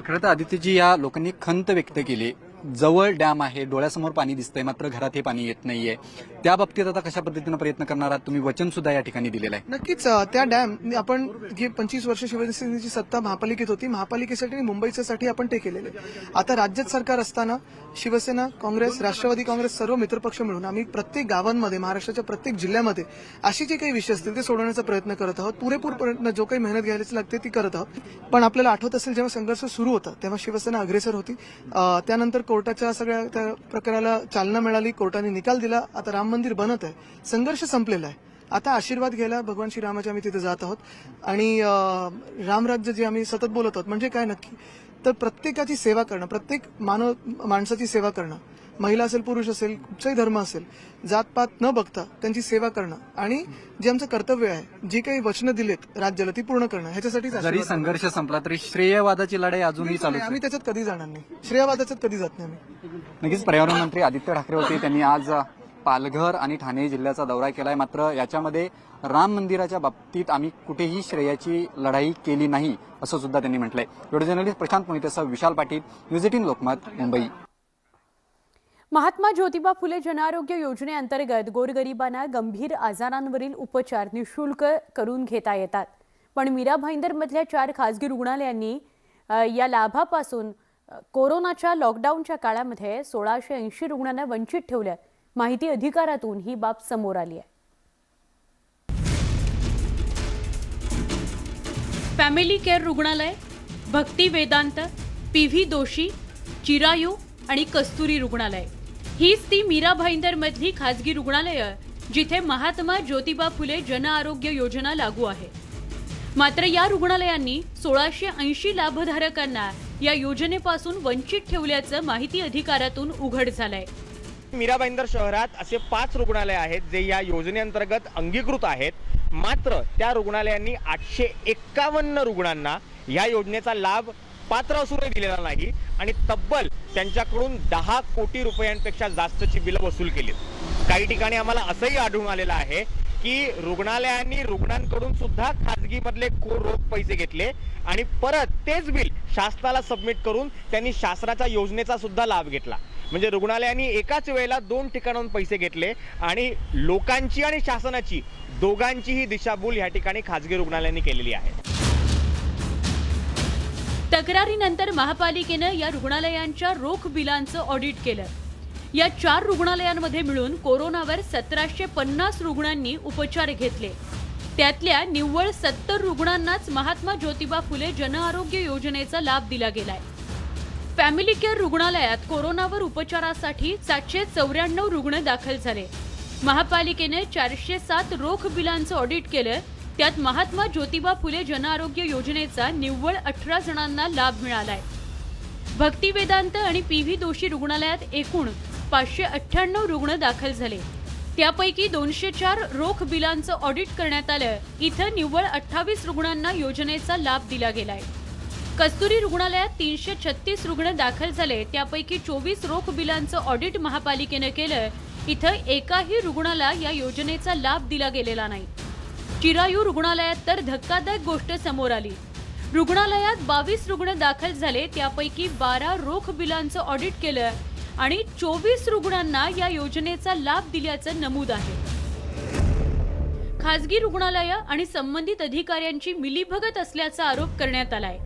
खरं तर आदित्यजी, या लोकांनी खंत व्यक्त केली, जवळ डॅम आहे, डोळ्यासमोर पाणी दिसतंय, मात्र घरात हे पाणी येत नाहीये. त्या बाबतीत आता कशा पद्धतीनं प्रयत्न करणार आहात? तुम्ही वचन सुद्धा या ठिकाणी दिलेलं आहे. नक्कीच त्या डॅम आपण जी 25 वर्ष शिवसेनेची सत्ता महापालिकेत होती, महापालिकेसाठी मुंबईच्यासाठी आपण ते केलेले. आता राज्यात सरकार असताना शिवसेना, काँग्रेस, राष्ट्रवादी काँग्रेस सर्व मित्रपक्ष मिळून आम्ही प्रत्येक गावांमध्ये, महाराष्ट्राच्या प्रत्येक जिल्ह्यामध्ये अशी जे काही विषय असतील ते सोडवण्याचा प्रयत्न करत आहोत. पुरेपूर प्रयत्न, जो काही मेहनत घ्यायची लागते ती करत आहोत. पण आपल्याला आठवत असेल जेव्हा संघर्ष सुरू होता तेव्हा शिवसेना अग्रेसर होती. त्यानंतर कोर्टाच्या सगळ्या त्या प्रकरणाला चालना मिळाली, कोर्टाने निकाल दिला. आता राम मंदिर बनत आहे, संघर्ष संपलेला आहे. आता आशीर्वाद घ्यायला भगवान श्रीरामाचे आम्ही तिथे जात आहोत आणि रामराज्य जे आम्ही सतत बोलत आहोत म्हणजे काय नक्की तर प्रत्येकाची सेवा करणं, प्रत्येक माणसाची सेवा करणं, महिला असेल पुरुष असेल कुठचाही धर्म असेल, जातपात न बघता त्यांची सेवा करणं आणि जे आमचं कर्तव्य आहे, जी काही वचनं दिलेत राज्याला ती पूर्ण करणं, ह्याच्यासाठी जरी संघर्ष संपला तरी श्रेयवादाची लढाई अजूनही चालू आहे. आम्ही त्याच्यात कधी जाणार नाही, श्रेयवादाच्यात कधी जात नाही आम्ही. नक्कीच पर्यावरण मंत्री आदित्य ठाकरे होते, त्यांनी आज पालघर आणि ठाणे जिल्ह्याचा दौरा केलाय, मात्र याच्यामध्ये राम मंदिराच्या बाबतीत आम्ही कुठेही श्रेयाची लढाई केली नाही असं सुद्धा त्यांनी म्हटलंय. Video journalist Prashant पुणेतेसह Vishal Patil, news 18 Lokmat, Mumbai. Mahatma Jyotiba Phule जनआरोग्य योजनेअंतर्गत गोरगरिबांना गंभीर आजारांवरील उपचार निःशुल्क करून घेता येतात. पण मीरा भाईंदरमधल्या 4 खासगी रुग्णालयांनी या लाभापासून कोरोनाच्या लॉकडाऊनच्या काळामध्ये 1680 रुग्णांना वंचित ठेवलं. माहिती अधिकारातून ही बाब समोर आली आहे. फॅमिली केअर रुग्णालय, भक्ती वेदांत, PV दोशी, चिरायू आणि कस्तुरी रुग्णालय हीच ती मीरा भाईंदरमधली खासगी रुग्णालयं जिथे महात्मा ज्योतिबा फुले जनआरोग्य योजना लागू आहे. मात्र या रुग्णालयांनी 1680 लाभधारकांना या योजनेपासून वंचित ठेवल्याचं माहिती अधिकारातून उघड झालंय. मीरा भाईंदर शहरात असे 5 रुग्णालय आहेत जे या योजनेअंतर्गत अंगीकृत आहेत. मात्र त्या रुग्णालयांनी 851 रुग्णांना या योजनेचा लाभ पात्र असूनही दिलेला नाही आणि तब्बल त्यांच्याकडून 10 कोटी रुपयांपेक्षा जास्तची बिलं वसूल केलीत. काही ठिकाणी आम्हाला असंही आढळून आलेलं आहे की रुग्णालयांनी रुग्णांकडून सुद्धा खाजगीमधले रोख पैसे घेतले आणि परत तेच बिल शासनाला सबमिट करून त्यांनी शासनाच्या योजनेचा सुद्धा लाभ घेतला. म्हणजे रुग्णालयांनी एकाच वेळेला 2 ठिकाणाहून पैसे घेतले आणि लोकांची आणि शासनाची दोघांचीही दिशाभूल या ठिकाणी खाजगी रुग्णालयांनी केलेली आहे. तक्रारीनंतर महापालिकेनं या रुग्णालयांच्या रोख बिलांचं ऑडिट केलं. या 4 रुग्णालयांमध्ये मिळून कोरोनावर 1750 रुग्णांनी उपचार घेतले. त्यातल्या निव्वळ 70 रुग्णांनाच महात्मा ज्योतिबा फुले जनआरोग्य योजनेचा लाभ दिला गेलाय. फॅमिली केअर रुग्णालयात कोरोनावर उपचारासाठी 794 रुग्ण दाखल झाले. महापालिकेने 407 रोख बिलांचं ऑडिट केलं. त्यात महात्मा ज्योतिबा फुले जनआरोग्य योजनेचा निव्वळ 18 जणांना लाभ मिळालाय. भक्ती वेदांत आणि PV दोशी रुग्णालयात एकूण 598 रुग्ण दाखल झाले. त्यापैकी 204 रोख बिलांचं ऑडिट करण्यात आलं. इथं निव्वळ 28 रुग्णांना योजनेचा लाभ दिला गेलाय. कस्तुरी रुग्णालयात 336 रुग्ण दाखल झाले. त्यापैकी 24 रोख बिलांचं ऑडिट महापालिकेनं केलं. इथं एकाही रुग्णाला या योजनेचा लाभ दिला गेलेला नाही. चिरायू रुग्णालयात तर धक्कादायक गोष्ट समोर आली. रुग्णालयात 22 रुग्ण दाखल झाले. त्यापैकी 12 रोख बिलांचं ऑडिट केलं आणि 24 रुग्णांना या योजनेचा लाभ दिल्याचं नमूद आहे. खासगी रुग्णालय आणि संबंधित अधिकाऱ्यांची मिलीभगत असल्याचा आरोप करण्यात आलाय.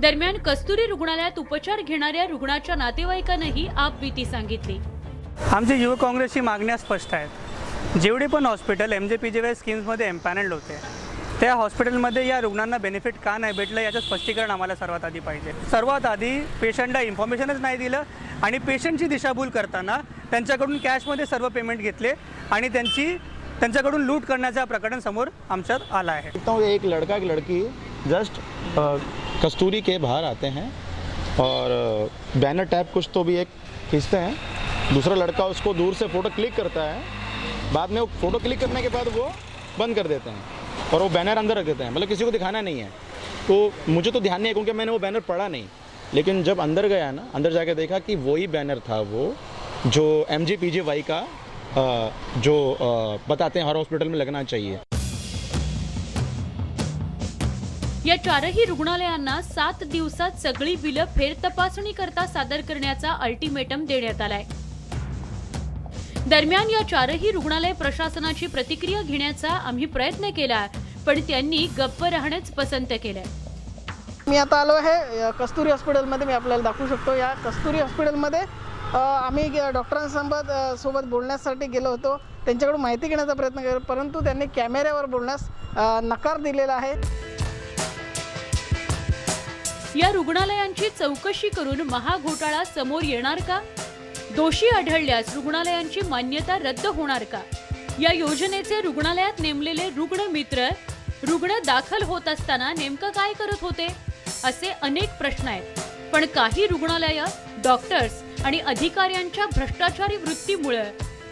दरम्यान कस्तुरी रुग्णालयात उपचार घेणाऱ्या रुग्णाच्या नातेवाईकांनीही आपबीती सांगितली. आमच्या युवक काँग्रेसची मागण्या स्पष्ट आहेत. जेवढे पण हॉस्पिटल MJPJY स्कीम्समध्ये एम्पॅनल्ड होते त्या हॉस्पिटलमध्ये या रुग्णांना बेनिफिट का नाही भेटलं याचं स्पष्टीकरण आम्हाला सर्वात आधी पाहिजे. सर्वात आधी पेशंटला इन्फॉर्मेशनच नाही दिलं आणि पेशंटची दिशाभूल करताना त्यांच्याकडून कॅशमध्ये सर्व पेमेंट घेतले आणि त्यांच्याकडून लूट करण्याचा प्रकरण समोर आमच्यात आला आहे. एक लड़का एक लड़की जस्ट कस्तूरी के बाहर आते हैं और बैनर टाइप कुछ तो भी एक खींचते हैं. दूसरा लड़का उसको दूर से फ़ोटो क्लिक करता है. बाद में वो फ़ोटो क्लिक करने के बाद वो बंद कर देते हैं और वो बैनर अंदर रख देते हैं. मतलब किसी को दिखाना नहीं है. तो मुझे तो ध्यान नहीं है क्योंकि मैंने वो बैनर पढ़ा नहीं. लेकिन जब अंदर गया ना, अंदर जाके देखा कि वही बैनर था वो जो MJPJY का जो बताते हैं हर हॉस्पिटल में लगना चाहिए. या 4ही रुग्णालयांना 7 दिवसात सगळी बिलं फेरतपासणी करता सादर करण्याचा अल्टिमेटम देण्यात आलाय. दरम्यान या 4ही रुग्णालय प्रशासनाची प्रतिक्रिया घेण्याचा आम्ही प्रयत्न केला पण त्यांनी गप्प राहणंच पसंत केलंय. मी आता आलो आहे कस्तुरी हॉस्पिटलमध्ये. मी आपल्याला दाखवू शकतो. या कस्तुरी हॉस्पिटलमध्ये आम्ही डॉक्टरांसोबत बोलण्यासाठी गेलो होतो. त्यांच्याकडून माहिती घेण्याचा प्रयत्न केला परंतु त्यांनी कॅमेऱ्यावर बोलण्यास नकार दिलेला आहे. या रुग्णालयांची चौकशी करून महाघोटाळा समोर येणार का? दोषी आढळल्यास रुग्णालयांची मान्यता रद्द होणार का? या योजनेचे रुग्णालयात नेमलेले रुग्ण मित्र रुग्ण दाखल होत असताना नेमकं काय करत होते असे अनेक प्रश्न आहेत. पण काही रुग्णालय, डॉक्टर्स आणि अधिकाऱ्यांच्या भ्रष्टाचारी वृत्तीमुळे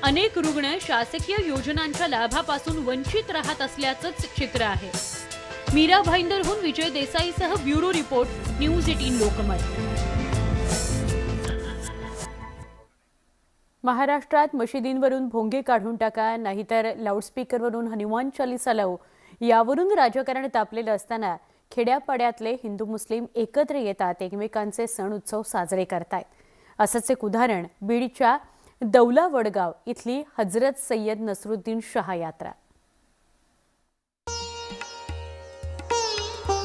अनेक रुग्ण शासकीय योजनांच्या लाभापासून वंचित राहत असल्याचंच चित्र आहे. मीरा भाईंदरहून विजय देसाईसह ब्युरो रिपोर्ट, न्यूज 18 लोकमत. महाराष्ट्रात मशिदींवरून भोंगे काढून टाका, नाहीतर लाऊडस्पीकरवरून हनुमान चालीसा लावू, यावरून राजकारण तापलेलं असताना खेड्यापाड्यातले हिंदू मुस्लिम एकत्र येतात, एकमेकांचे सण उत्सव साजरे करतायत. असंच एक उदाहरण बीडच्या दौला वडगाव इथली हजरत सय्यद नसरुद्दीन शाह यात्रा.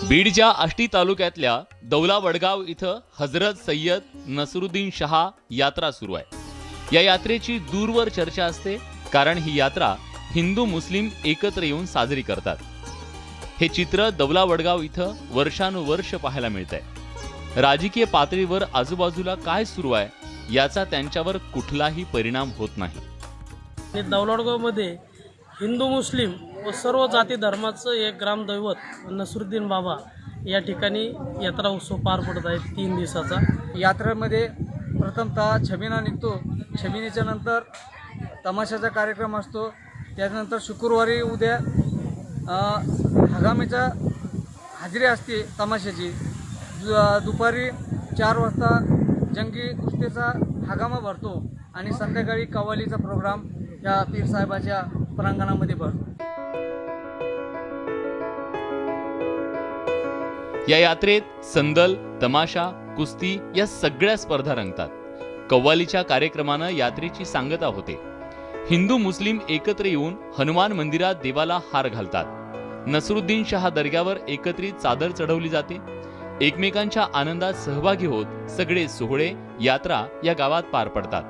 बीडच्या आष्टी तालुक्यातल्या दौला वडगाव इथं हजरत सय्यद नसरुद्दीन शाह यात्रा सुरू आहे. या यात्रेची दूरवर चर्चा असते, कारण ही यात्रा हिंदू मुस्लिम एकत्र येऊन साजरी करतात. हे चित्र दौला वडगाव इथं वर्षानुवर्ष पाहायला मिळतंय. राजकीय पातळीवर आजूबाजूला काय सुरू आहे याचा त्यांच्यावर कुठलाही परिणाम होत नाही. दौला वडगावमध्ये हिंदू मुस्लिम व सर्व जाती धर्माचं एक ग्रामदैवत नसरुद्दीन बाबा या ठिकाणी यात्रा उत्सव पार पडत आहे 3 दिवसाचा. यात्रेमध्ये प्रथमतः छबिना निघतो. छबिनीच्या नंतर तमाशाचा कार्यक्रम असतो. त्यानंतर शुक्रवारी उद्या हंगामीचा हाजरी असते तमाशाची. दुपारी 4 वाजता जंगी कुस्तीचा हंगामा भरतो आणि संध्याकाळी कव्वालीचा प्रोग्राम या पीर साहेबाच्या प्रांगणामध्ये भरतो. या यात्रेत संदल, तमाशा, कुस्ती या सगळ्या स्पर्धा रंगतात. कव्वालीच्या कार्यक्रमानं यात्रेची सांगता होते. हिंदू मुस्लिम एकत्र येऊन हनुमान मंदिरात देवाला हार घालतात. नसरुद्दीन शाह दर्ग्यावर एकत्रित चादर चढवली जाते. एकमेकांच्या आनंदात सहभागी होत सगळे सोहळे, यात्रा या गावात पार पडतात.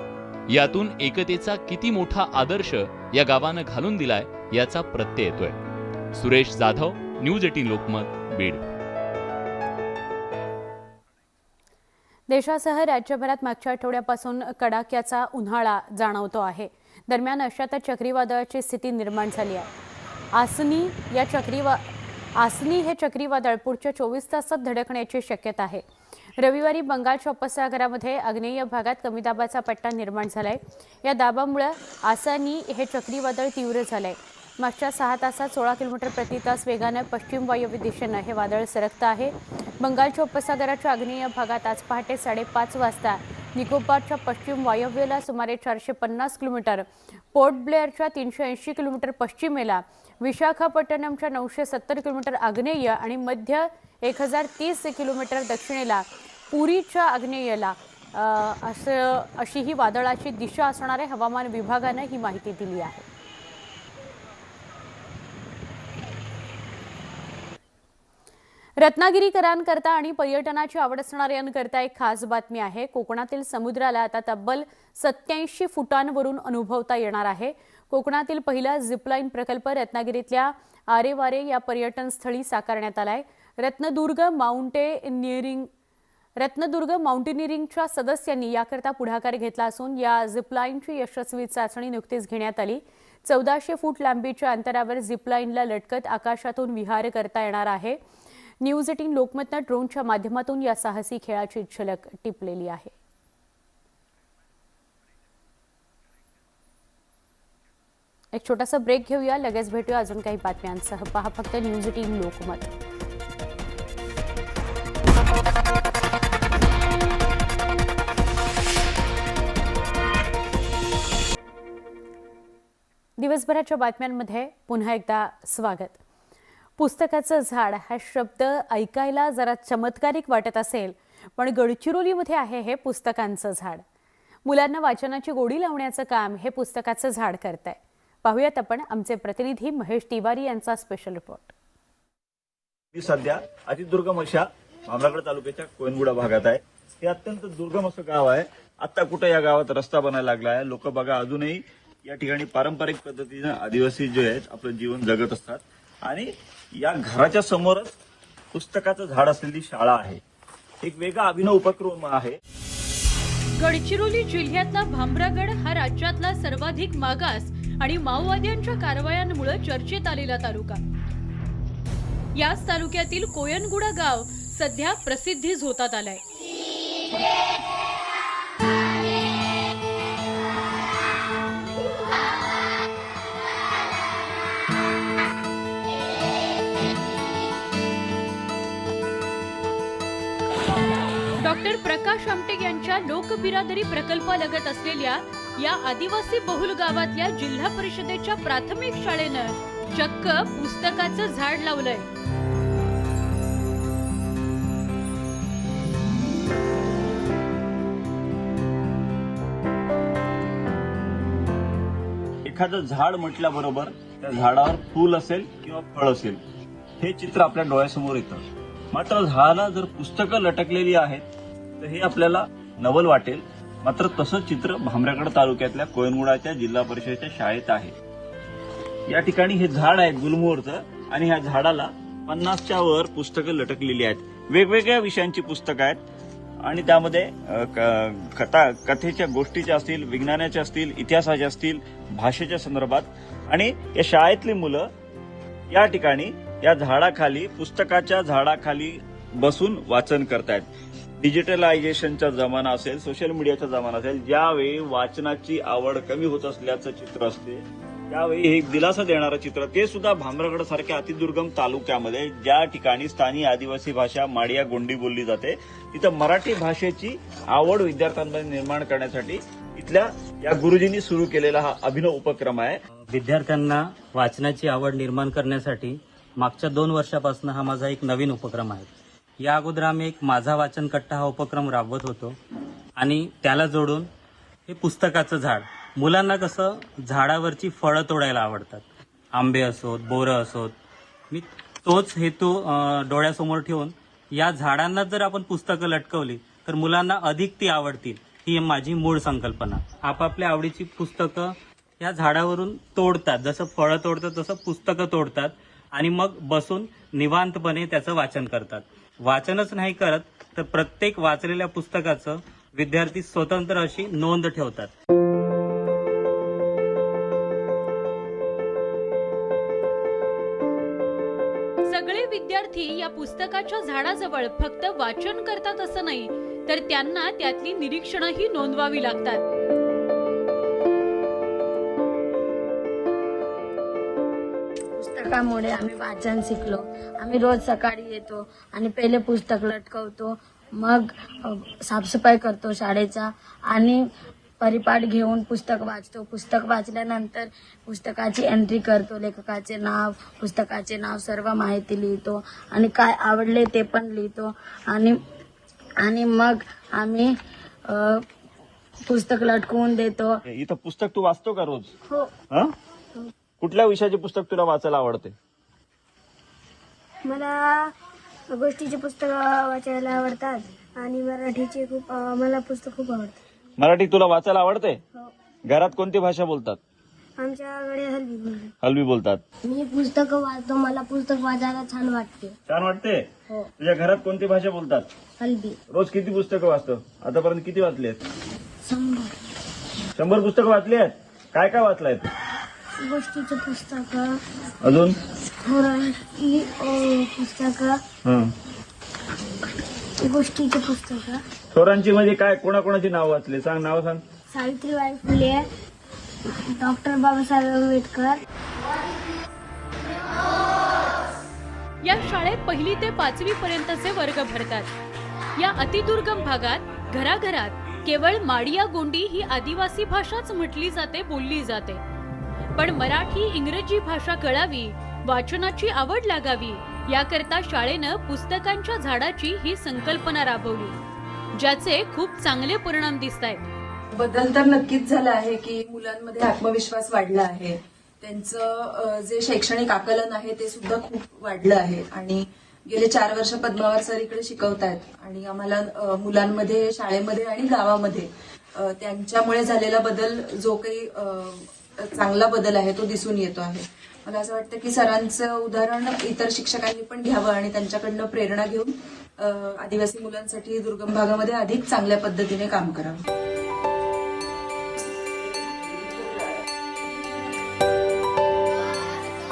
यातून एकतेचा किती मोठा आदर्श या गावानं घालून दिलाय याचा प्रत्यय येतोय. सुरेश जाधव, न्यूज 18 लोकमत, बीड. देशासह राज्यभरात मागच्या आठवड्यापासून कडाक्याचा उन्हाळा जाणवतो आहे. दरम्यान अशातच चक्रीवादळाची स्थिती निर्माण झाली आहे. आसनी हे चक्रीवादळ पुढच्या 24 तासात धडकण्याची शक्यता आहे. रविवारी बंगालच्या उपसागरामध्ये आग्नेय भागात कमी दाबाचा पट्टा निर्माण झालाय. या दाबामुळे आसनी हे चक्रीवादळ तीव्र झालंय. मागच्या 6 तासात 16 किलोमीटर प्रति तास वेगानं पश्चिम वायव्य दिशेनं हे वादळ सरकतं आहे. बंगालच्या उपसागराच्या आग्नेय भागात आज पहाटे 5:30 वाजता निकोबारच्या पश्चिम वायव्येला सुमारे 450 किलोमीटर, पोर्ट ब्लेअरच्या 380 किलोमीटर पश्चिमेला, विशाखापट्टणमच्या 970 किलोमीटर आग्नेय आणि मध्य 1030 किलोमीटर दक्षिणेला, पुरीच्या आग्नेयेला अशी ही वादळाची दिशा असणार आहे. हवामान विभागानं ही माहिती दिली आहे. रत्नागिरीकरांकरता आणि पर्यटनाची आवड असणाऱ्यांकरता एक खास बातमी आहे. कोकणातील समुद्राला आता तब्बल 87 फुटांवरून अनुभवता येणार आहे. कोकणातील पहिला झिपलाईन प्रकल्प रत्नागिरीतल्या आरेवारे या पर्यटन स्थळी साकारण्यात आलाय. रत्नदुर्ग माउंटेनिअरिंगच्या सदस्यांनी याकरता पुढाकार घेतला असून या झिपलाईनची यशस्वी चाचणी नुकतीच घेण्यात आली. 1400 फूट लांबीच्या अंतरावर झिपलाईनला लटकत आकाशातून विहार करता येणार आहे. न्यूज 18 लोकमतनं ड्रोनच्या माध्यमातून या साहसी खेळाची झलक टिपलेली आहे. एक छोटासा ब्रेक घेऊया, लगेच भेटूया अजून काही बातम्यांसह. पहा फक्त न्यूज 18 लोकमत. दिवसभराच्या बातम्यांमध्ये पुन्हा एकदा स्वागत. पुस्तकाचं झाड हा शब्द ऐकायला जरा चमत्कारिक वाटत असेल, पण गडचिरोलीमध्ये आहे हे पुस्तकांचं झाड. मुलांना वाचनाची गोडी लावण्याचं काम हे पुस्तकाचं झाड करत आहे. पाहूयात आपण आमचे प्रतिनिधी महेश तिवारी यांचा स्पेशल रिपोर्ट. मी सध्या अतिदुर्गम अशा भामरागड तालुक्याच्या कोयनगुडा भागात आहे. हे अत्यंत दुर्गम असं गाव आहे. आता कुठे या गावात रस्ता बनायला लागला आहे. लोक बघा अजूनही या ठिकाणी पारंपरिक पद्धतीने आदिवासी जे आहेत आपलं जीवन जगत असतात. आणि या घराच्या समोरच पुस्तकाचं झाड असलेली शाळा आहे. एक वेगळा अभिनव उपक्रम आहे. गडचिरोली जिल्ह्यातला भामरागड हा राज्यातला सर्वाधिक मागास आणि माओवाद्यांच्या कारवायांमुळे चर्चेत आलेला तालुका. याच तालुक्यातील कोयनगुडा गाव सध्या प्रसिद्धी झोतात आलाय. डॉक्टर प्रकाश आमटे यांच्या लोकबिरादरी प्रकल्पालगत असलेल्या या आदिवासी बहुल गावातल्या जिल्हा परिषदेच्या प्राथमिक शाळेनं चक्क पुस्तकाचं झाड लावलंय. एखादं झाड म्हटल्याबरोबर त्या झाडावर फूल असेल किंवा फळ असेल हे चित्र आपल्या डोळ्यासमोर येतं. मात्र झाडाला जर पुस्तकं लटकलेली आहेत तर हे आपल्याला नवल वाटेल. मात्र तसं चित्र भामरागड तालुक्यातल्या कोयनगुडाच्या जिल्हा परिषदेच्या शाळेत आहे. या ठिकाणी हे झाड आहे गुलमोहरचं आणि ह्या झाडाला 50च्या वर पुस्तकं लटकलेली आहेत. वेगवेगळ्या विषयांची पुस्तकं आहेत आणि त्यामध्ये कथेच्या गोष्टीच्या असतील, विज्ञानाच्या असतील, इतिहासाच्या असतील, भाषेच्या संदर्भात. आणि या शाळेतली मुलं या ठिकाणी या झाडाखाली, पुस्तकाच्या झाडाखाली बसून वाचन करतायत. डिजिटलायझेशनचा जमाना असेल, सोशल मीडियाचा जमाना असेल, ज्यावेळी वाचनाची आवड कमी होत असल्याचं चित्र असते त्यावेळी हे दिलासा देणारं चित्र, ते सुद्धा भामरागड सारख्या अतिदुर्गम तालुक्यामध्ये ज्या ठिकाणी स्थानिक आदिवासी भाषा माडिया गोंडी बोलली जाते तिथं मराठी भाषेची आवड विद्यार्थ्यांमध्ये निर्माण करण्यासाठी इथल्या या गुरुजींनी सुरू केलेला हा अभिनव उपक्रम आहे. विद्यार्थ्यांना वाचनाची आवड निर्माण करण्यासाठी मागच्या 2 वर्षापासून हा माझा एक नवीन उपक्रम आहे. या अगोदर आम्ही एक माझा वाचन कट्टा हा उपक्रम राबवत होतो आणि त्याला जोडून हे पुस्तकाचं झाड. मुलांना कसं झाडावरची फळं तोडायला आवडतात, आंबे असोत, बोरं असोत. मी तोच हेतू डोळ्यासमोर ठेवून या झाडांना जर आपण पुस्तकं लटकवली तर मुलांना अधिक ती आवडतील, ही माझी मूळ संकल्पना. आपापल्या आवडीची पुस्तकं या झाडावरून तोडतात, जसं फळं तोडतात तसं पुस्तकं तोडतात आणि मग बसून निवांतपणे त्याचं वाचन करतात. वाचनच नाही करत तर प्रत्येक वाचलेल्या पुस्तकाचं विद्यार्थी स्वतंत्र अशी नोंद ठेवतात. सगळे विद्यार्थी या पुस्तकाच्या झाडाजवळ फक्त वाचन करतात असं नाही, तर त्यांना त्यातली निरीक्षणही नोंदवावी लागतात. पुस्तकामुळे आम्ही वाचन शिकलो. आम्ही रोज सकाळी येतो आणि पहिले पुस्तक लटकवतो, मग साफसफाई करतो शाळेचा आणि परिपाठ घेऊन पुस्तक वाचतो. पुस्तक वाचल्यानंतर पुस्तकाची एंट्री करतो, लेखकाचे नाव, पुस्तकाचे नाव, सर्व माहिती लिहितो आणि काय आवडले ते पण लिहितो आणि मग आम्ही पुस्तक लटकवून देतो. इथं पुस्तक तू वाचतो का रोज? हो. कुठल्या विषयाचे पुस्तक तुला वाचायला आवडते? मला गोष्टीचे पुस्तक वाचायला आवडतात आणि मराठीचे मला पुस्तक खूप आवडतात. मराठी तुला वाचायला आवडते? घरात कोणती भाषा बोलतात? आमच्याकडे हलवी बोलतात. मी पुस्तक वाचतो, मला पुस्तक वाचायला छान वाटते. छान वाटते? हो. तुझ्या घरात कोणती भाषा बोलतात? हलवी. रोज किती पुस्तकं वाचतो? आतापर्यंत किती वाचली आहेत? 100 पुस्तकं वाचली आहेत. काय काय वाचलायत? गोष्टीचे पुस्तक, अजून पुस्तक, गोष्टीचे पुस्तक. थोरांची म्हणजे काय? कोणाकोणाची नाव वाचले? सांग, नाव सांग. सावित्रीबाई फुले, डॉक्टर बाबासाहेब आंबेडकर. या शाळेत 1ली ते 5वी पर्यंतचे वर्ग भरतात. या अतिदुर्गम भागात घराघरात केवळ माडिया गोंडी ही आदिवासी भाषाच म्हटली जाते, बोलली जाते. पण मराठी, इंग्रजी भाषा कळावी, वाचनाची आवड लागावी याकरता शाळेनं पुस्तकांच्या झाडाची ही संकल्पना राबवली, ज्याचे खूप चांगले परिणाम दिसतायत. बदल तर नक्कीच झाला आहे की मुलांमध्ये आत्मविश्वास वाढला आहे. त्यांचं जे शैक्षणिक आकलन आहे ते सुद्धा खूप वाढलं आहे आणि गेले 4 वर्ष पद्मावार सर इकडे शिकवतायत आणि आम्हाला मुलांमध्ये, शाळेमध्ये आणि गावामध्ये त्यांच्यामुळे झालेला बदल, जो काही चांगला बदल आहे तो दिसून येतो आहे. मला असं वाटतं की सरांचं उदाहरण इतर शिक्षकांनी पण घ्यावं आणि त्यांच्याकडनं प्रेरणा घेऊन आदिवासी मुलांसाठी दुर्गम भागामध्ये अधिक चांगल्या पद्धतीने काम करावं.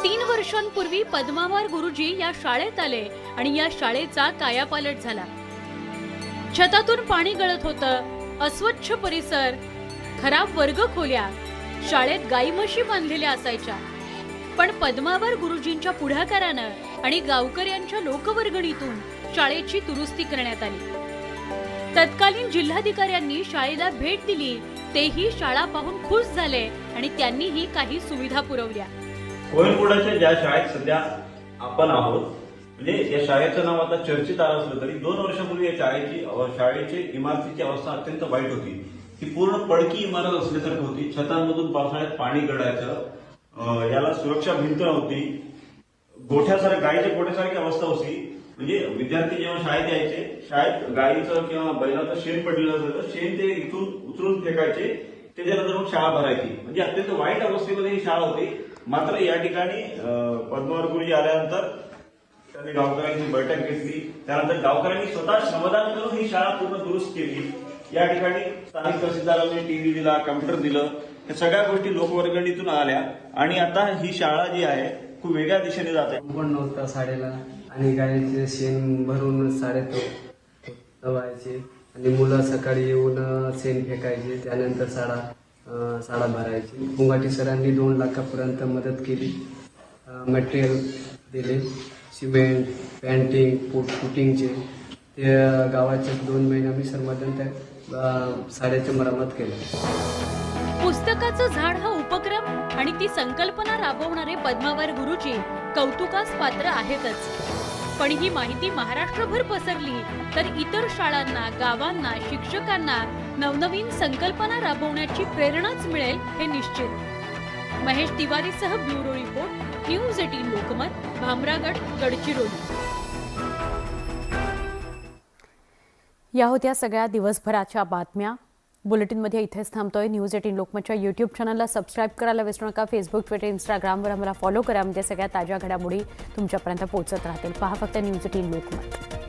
3 वर्षांपूर्वी पद्मावार गुरुजी या शाळेत आले आणि या शाळेचा कायापालट झाला. छतातून पाणी गळत होतं, अस्वच्छ परिसर, खराब वर्गखोल्या, शाळेत गाई म्हशी बांधलेल्या असायच्या. पण पद्मावार गुरुजींच्या पुढाकारानं आणि गावकऱ्यांच्या लोकवर्गणीतून शाळेची दुरुस्ती करण्यात आली. तत्कालीन जिल्हाधिकाऱ्यांनी शाळेला भेट दिली तेही शाळा पाहून खुश झाले आणि त्यांनीही काही सुविधा पुरवल्या. कोयनगुडाच्या ज्या शाळेत सध्या आपण आहोत, म्हणजे या शाळेचं नाव आता चर्चेत आलं असलं तरी 2 वर्षापूर्वी या शाळेची इमारतीची अवस्था अत्यंत वाईट होती. ही पूर्ण पडकी इमारत असल्यासारखी होती. छतांमधून पावसाळ्यात पाणी गळायचं, याला सुरक्षा भिंत नव्हती, गोठ्यासारखं गायीच्या गोठ्यासारखी अवस्था होती. म्हणजे विद्यार्थी जेव्हा शाळेत यायचे, शाळेत गायीचं किंवा बैलाचं शेण पडलेलं असेल तर शेण ते इथून उचलून फेकायचे, त्याच्यानंतर मग शाळा भरायची. म्हणजे अत्यंत वाईट अवस्थेमध्ये ही शाळा होती. मात्र या ठिकाणी पद्मावर गुरुजी आल्यानंतर त्यांनी गावकऱ्यांची बैठक घेतली. त्यानंतर गावकऱ्यांनी स्वतः श्रमदान करून ही शाळा पूर्ण दुरुस्त केली. या ठिकाणी स्थानिक तहसीलदारांनी टीव्ही दिला, कम्प्युटर दिलं. या सगळ्या गोष्टी लोकवर्गणीतून आल्या आणि आता ही शाळा जी आहे खूप वेगळ्या दिशेने जाते. पण नव्हता शाळेला आणि गायीचे शेण भरून शाळेत व्हायचे आणि मुलं सकाळी येऊन शेण फेकायचे. त्यानंतर शाळा भरायची. पुंगाटी सरांनी 2 लाखापर्यंत मदत केली. मटेरियल दिले, सिमेंट, पेंटिंग, फुटिंगचे. ते गावाच्या 2 महिना मी श्रमदान त्या शाळेची मरामत केली. पुस्तकाचं झाड हा उपक्रम आणि ती संकल्पना राबवणारे पद्मावर गुरुजी कौतुकास पात्र आहेतच. पण ही माहिती महाराष्ट्रभर पसरली तर इतर शाळांना, गावांना, शिक्षकांना नवनवीन संकल्पना राबवण्याची प्रेरणाच मिळेल हे निश्चित. महेश तिवारीसह bureau report, news 18 Lokmat, Bhamragad, Gadchiroli. या होत्या सगळ्या दिवसभराच्या बातम्या. बुलेटिनमध्ये इथेच थांबतोय. न्यूज 18 लोकमतच्या यूट्यूब चॅनलला सबस्क्राईब करायला विसरू नका. फेसबुक, ट्विटर, इंस्टाग्रामवर आम्हाला फॉलो करा. म्हणजे सगळ्या ताज्या घडामोडी तुमच्यापर्यंत पोहोचत राहतील. पहा फक्त न्यूज 18 लोकमत.